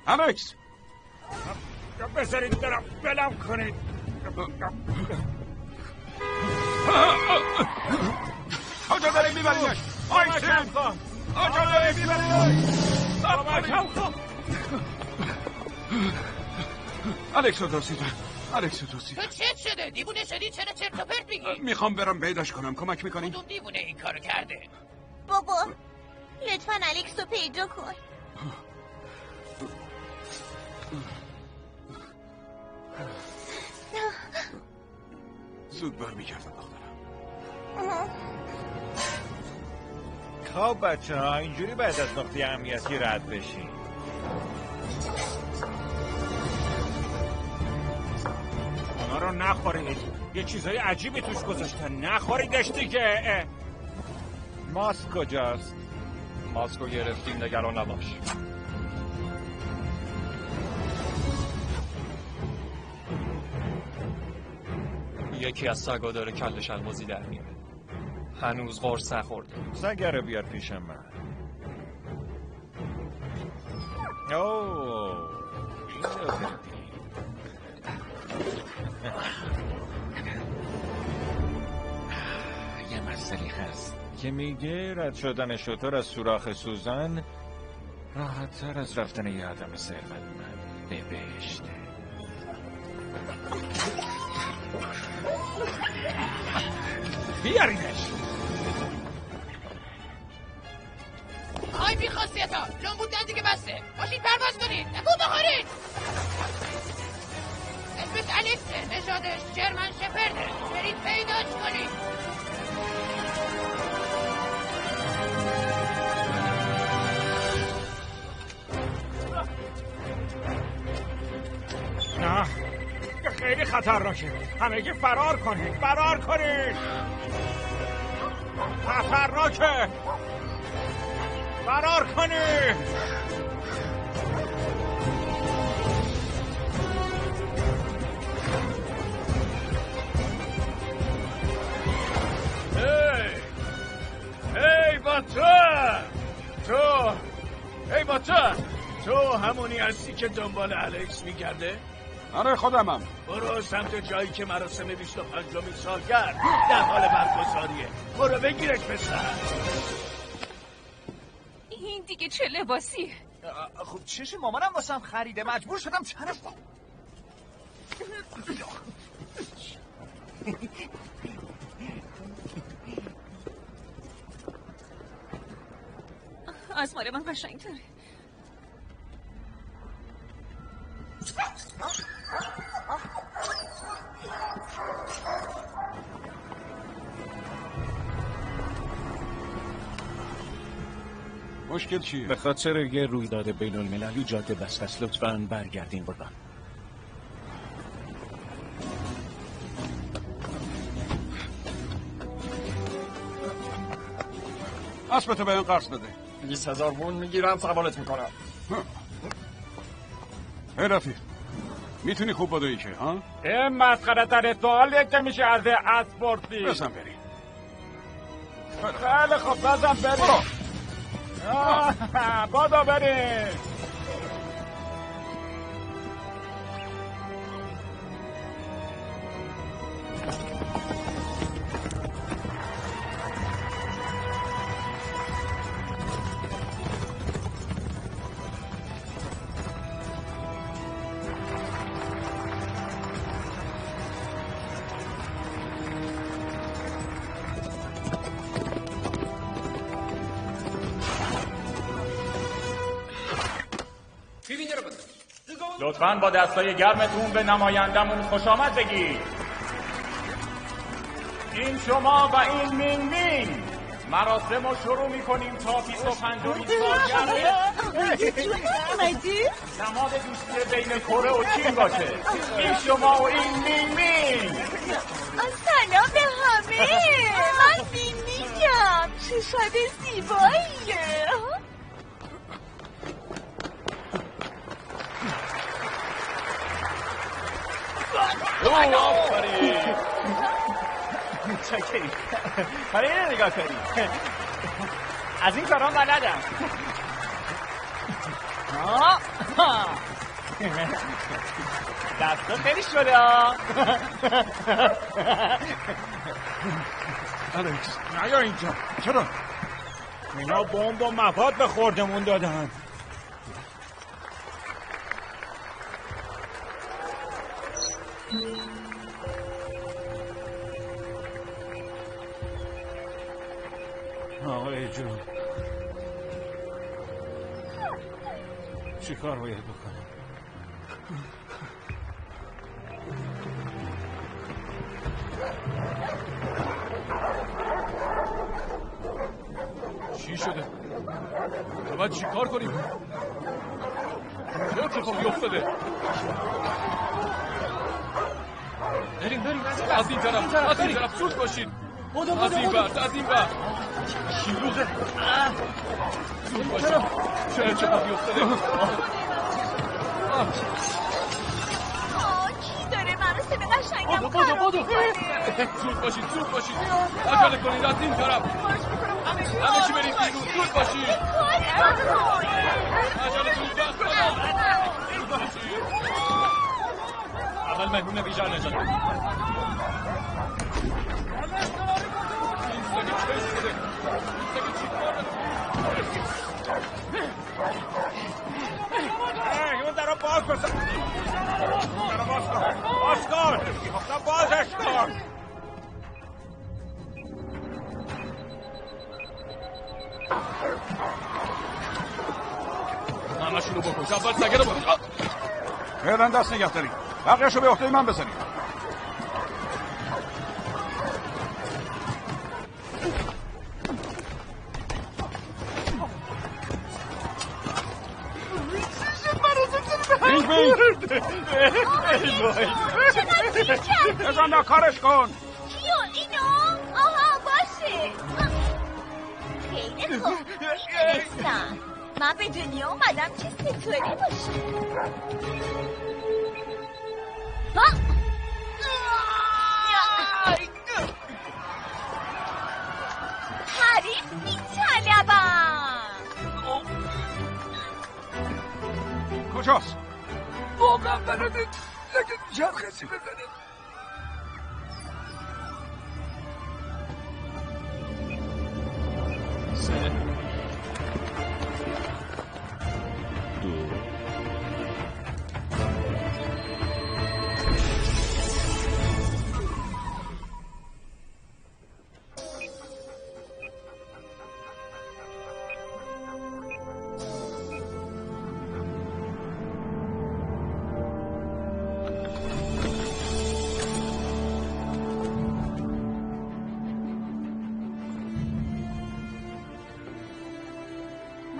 الکس بذارید برم بلم کنید. کجا داری میبریدش؟ آیسیم کجا داری میبریدش؟ الکس رو دوستی جان، الکس رو دوستی. تو چت شده؟ دیوونه شدی؟ چرا چرت و پرت میگی؟ میخوام برم پیداش کنم، کمک میکنی؟ کدوم دیوونه این کارو کرده؟ بابا لطفاً الکس رو پیدا کن. زود برمیگردم دخترم. خب بچه ها اینجوری بعد از نقطه امنیتی رد بشین. اونا رو نخورید. یه چیزای عجیبی توش گذاشتن. نخوریدش دیگه. ماسک کجاست؟ ماسکو گرفتیم، نگران نباش. یکی از سگا داره کلش المازی در میاره. هنوز قرص نخورده. سگه رو بیار پیش من. اوه یه مسئله هست که میگه رد شدن شتر از سوراخ سوزن راحت تر از رفتن یه آدم ثروتمند به بهشته. بیارینش. آی بی خاصیتا لون بودن دیگه بسته. باشید پرواز کنید. نکو بخورید. اسمش الیکسه. نژادش جرمن شپرده. برید پیداش کنید. نه خیلی خطرناکه. همگی فرار کنید. فرار کنید. خطرناکه. فرار کنید. هی باتر تو همونی هستی که دنبال الکس میگرده؟ آره خودمم. برو سمت جایی که مراسم 25مین سالگرد در حال برگزاریه. برو بگیرش پسر. این دیگه چه لباسیه؟ خب چش مامانم واسم خریده، مجبور شدم تنش از مال من قشنگ‌تره. مشکل چیه؟ به خاطر یه رویداد بین المللی جاده بسته است. لطفاً برگردین قربان. اسبتو به این قرص بده. 20,000 وون میگیرم سوارت میکنم. هی رفیق میتونی خوب بدویی که ها؟ این مسخره تر سوالیه که میشه از اسب پرسید. بزن بریم. خیلی خوب بزن بریم. بادو بریم. لطفاً با دستای گرمتون به نمایندمون خوش آمد بگید. این شما و این مین مین. مراسم رو شروع میکنیم تا 25مین سالگرد نماد دوستی بین کره و چین باشه. این شما و این مین مین. سلام به همه. من مین مینم. چه شب زیباییه. چکری برای اینه نگاه کنی. از این کاران بلدم. دستا خیلی شده. الکس نیا اینجا. چرا؟ اینا بمب و مواد به خوردمون دادن. آقای جون چی کار باید بکنم؟ چی شده؟ باید چی کار کنیم؟ چه اتفاقی افتاده؟ بریم از این طرف زود باشین. از این بر شیروغه. زود باشین. چه اتفاقی افتاده؟ کی داره مراسم قشنگ بگم بودو زود باشید عجله کنید از این طرف همه چی برید بیرون زود باشید عجله کنید اول مهمون بیجار نجات اون در رو باز بسن در رو باز کن گفتم بازش کن همشونو بکش اول سگه رو بکش فعلا دست نگه دارید بقیه‌شو به عهده من بزنید بزن کارش کن کیو اینو؟ آها باشه خیلی خوب میرسم من به دنیا اومدم که ستاره باشه حریف میطلبم کجاست؟ واقعا بلده لگه شرخصی بزنه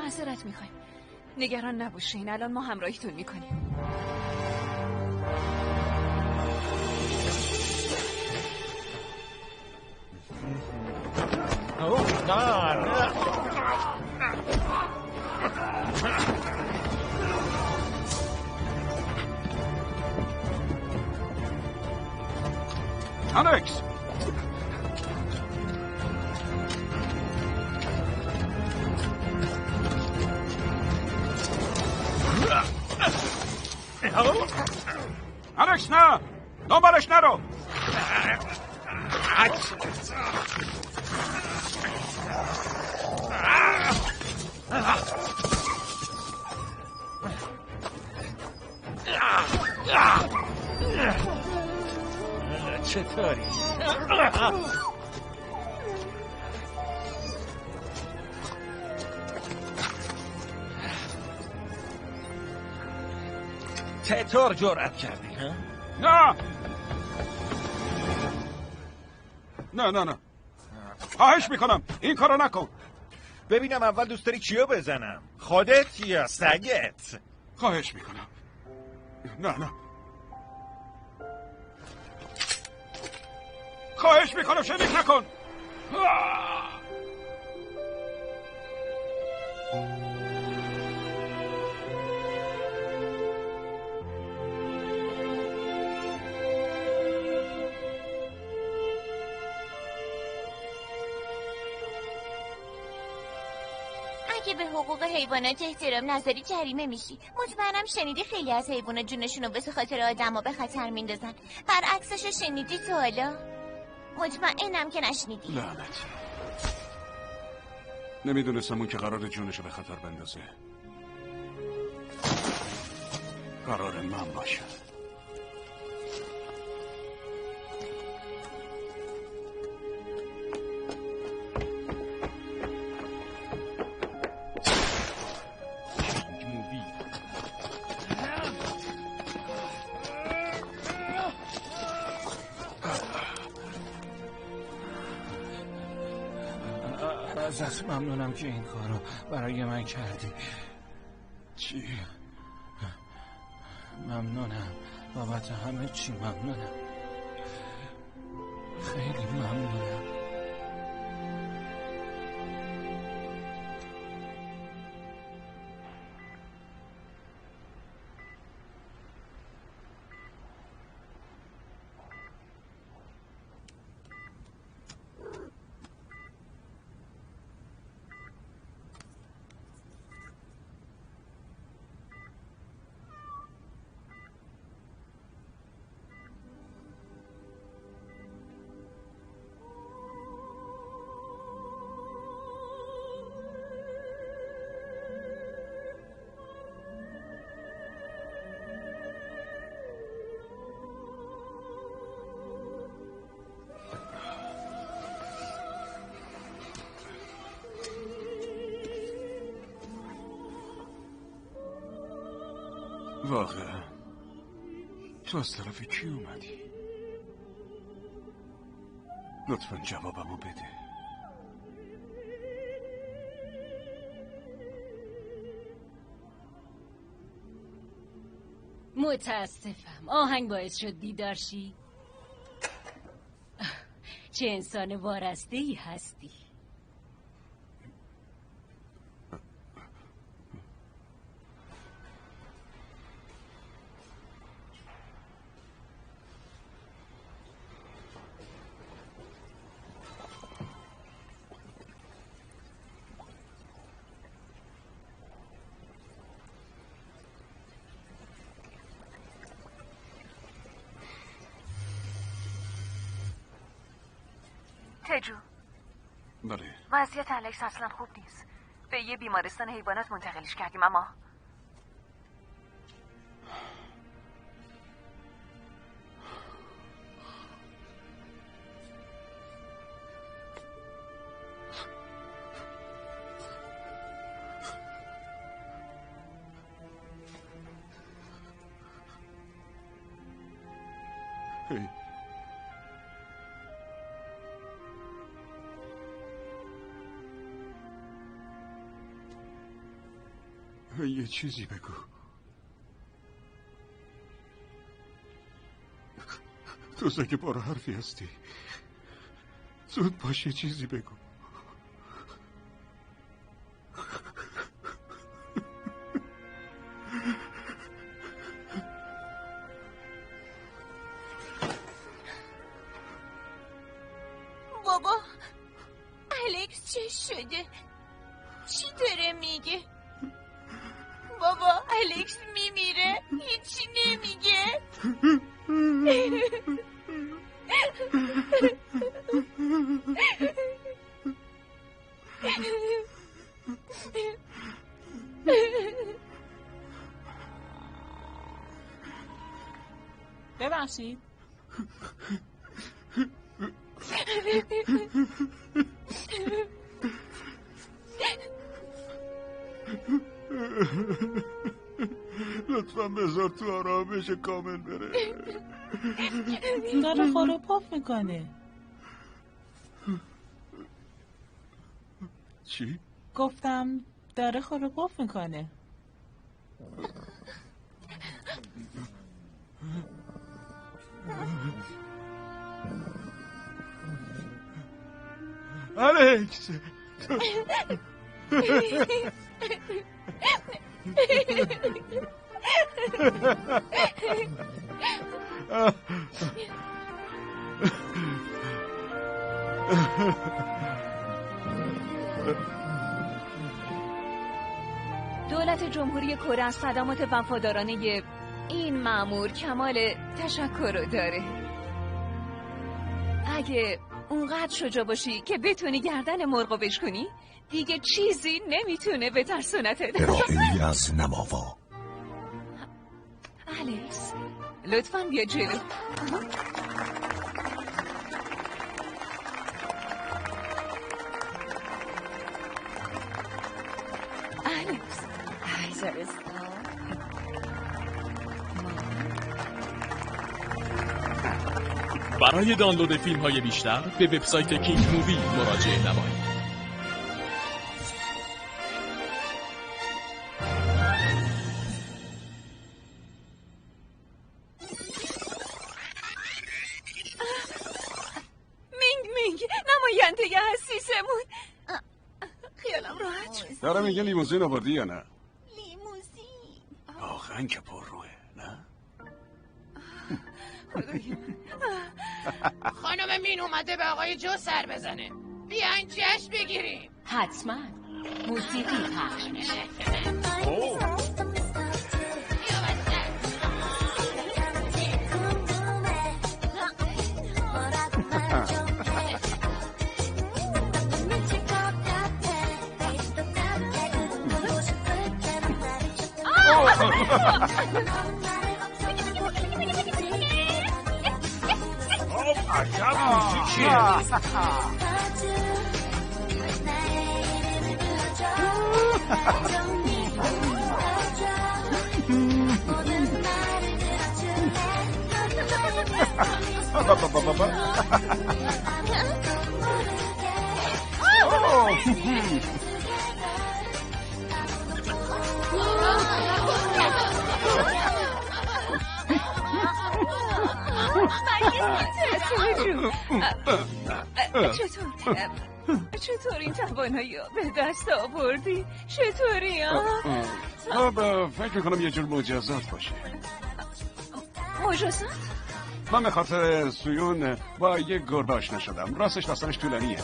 معذرت میخوایم نگران نباشین الان ما همراهیتون میکنیم الکس الکس نه دنبالش نرو چطوری؟ چطور جرأت کردی ها؟ نه خواهش میکنم این کارو نکن ببینم اول دوست داری کیو بزنم خودت یا سگت خواهش میکنم نه خواهش میکنم شلیک نکن اگه به حقوق حیوانات احترام نذاری جریمه میشی مطمئنم شنیدی خیلی از حیوانات جونشونو واسه خاطر آدما به خطر میندازن برعکسشو شنیدی تو حالا مطمئنم که نشنیدی لعنت نمیدونستم اون که قرار جونشو به خطر بندازه قرار من باشه ازت ممنونم که این کارو برای من کردی چی؟ ممنونم بابت همه چی ممنونم خیلی ممنونم واقعا تو از طرف کی اومدی؟ لطفا جوابمو بده. متاسفم آهنگ باعث شد بیدار شی. چه انسان وارسته‌ای هستی. تجو، بله. وضعیت الکس اصلا خوب نیست. به یه بیمارستان حیوانات منتقلش کردیم اما یه چیزی بگو. تو سگ بارو حرفی هستی. زود باش یه چیزی بگو. بابا الکس چه شده؟ چی داره میگه؟ بابا الکس میمیره، هیچی نمیگه. ببخشید. لطفا بذار تو آرامش کامل بره. داره خورو پاف میکنه. چی؟ گفتم داره خورو پاف میکنه. الکس دولت جمهوری کره از خدمات وفادارانه این مأمور کمال تشکر رو داره. اگه اونقدر شجاع باشی که بتونی گردن مرغو بشکنی دیگه چیزی نمیتونه بترسونتت. ارائه‌ای از نماوا. الکس لطفاً بیا جلو. الکس برای دانلود فیلم های بیشتر به وبسایت کینگ مووی مراجعه نمایید. مینگ نماینده حسیسمون. خیالم راحت شد. داره میگه لیموزین آوردی یا نه؟ لیموزین واقعا که پر روه نه؟ خانم مین اومده به آقای جو سر بزنه. بیاین جشن بگیریم. حتما موسیقی پخش میشه. عجب موسیقیه. بابا چطور این توانایی به دست آوردی؟ چطوری خب فکر کنم یه جور مجازات باشه. مجازات؟ من به خاطر سویون با یه گربه آشنا شدم. راستش داستانش طولانیه.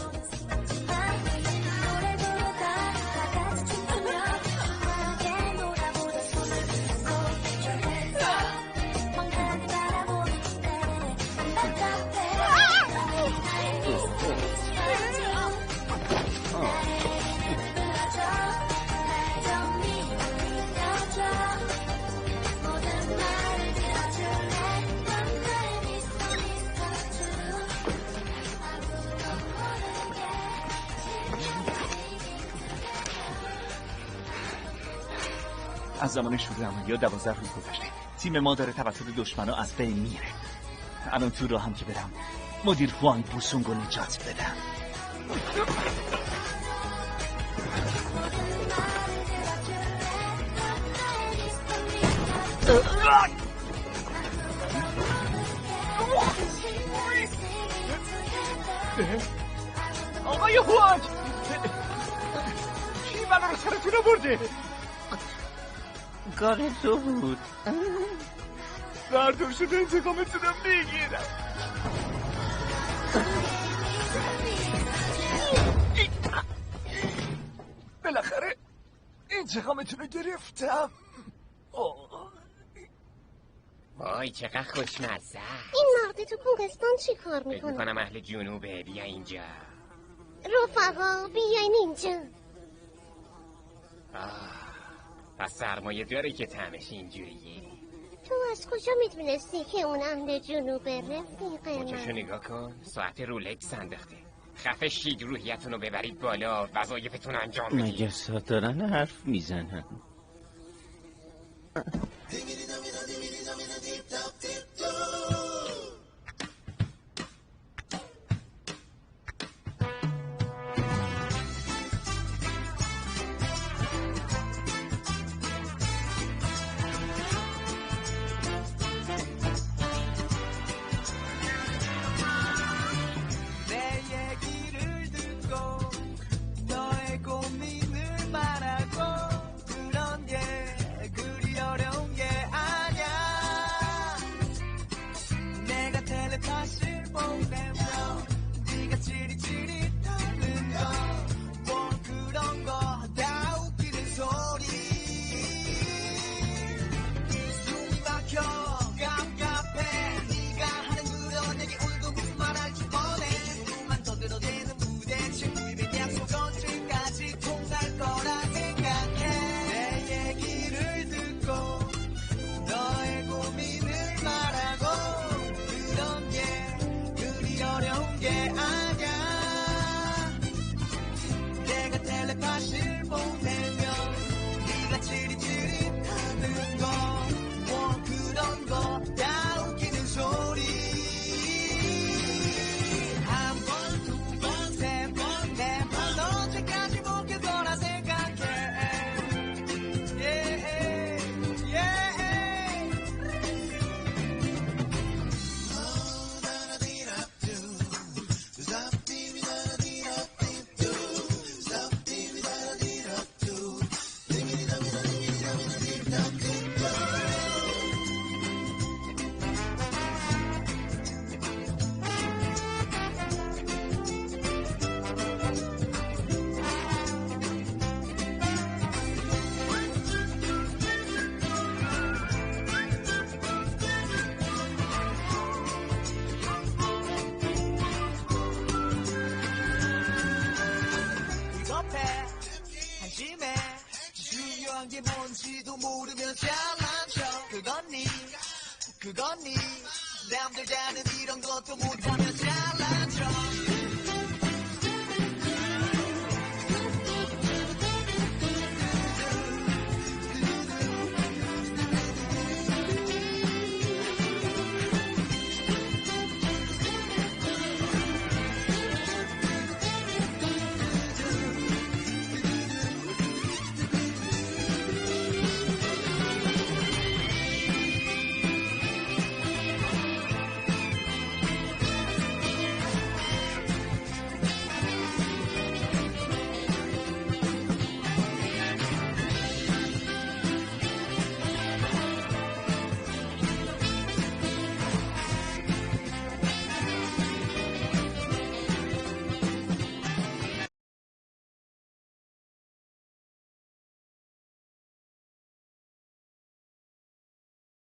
از زمان شروع عملیات 12 روز گذشته. تیم ما داره توسط دشمنا از بین میره. الان تو راه هم که برم مدیر وانگ بوسونگ رو نجات بدم. آقای وانگ کی منو رو سرتون برده؟ کار تو بود. مردم شده انتقامتونم میگیرم. بالاخره انتقامتون رو گرفتم. وای چقدر خوشمزه. این مرد تو کوهستان چی کار میکنه؟ فکر میکنم اهل جنوبه. بیا اینجا رفقا بیاین اینجا. پس سرمایه داره که طعمش اینجوریه. تو از کجا میدونستی که اون اهل جنوبه رفیق من؟ مچشو نگاه کن، ساعت رولکس انداخته. خفه شید، روحیتون رو ببرید بالا، وظایفتون انجام بدید. مگه ساعت دارن حرف میزنن؟ 게 뭔지도 모르면 장난쳐 그건 네 남들 다는 이런 것도 못하면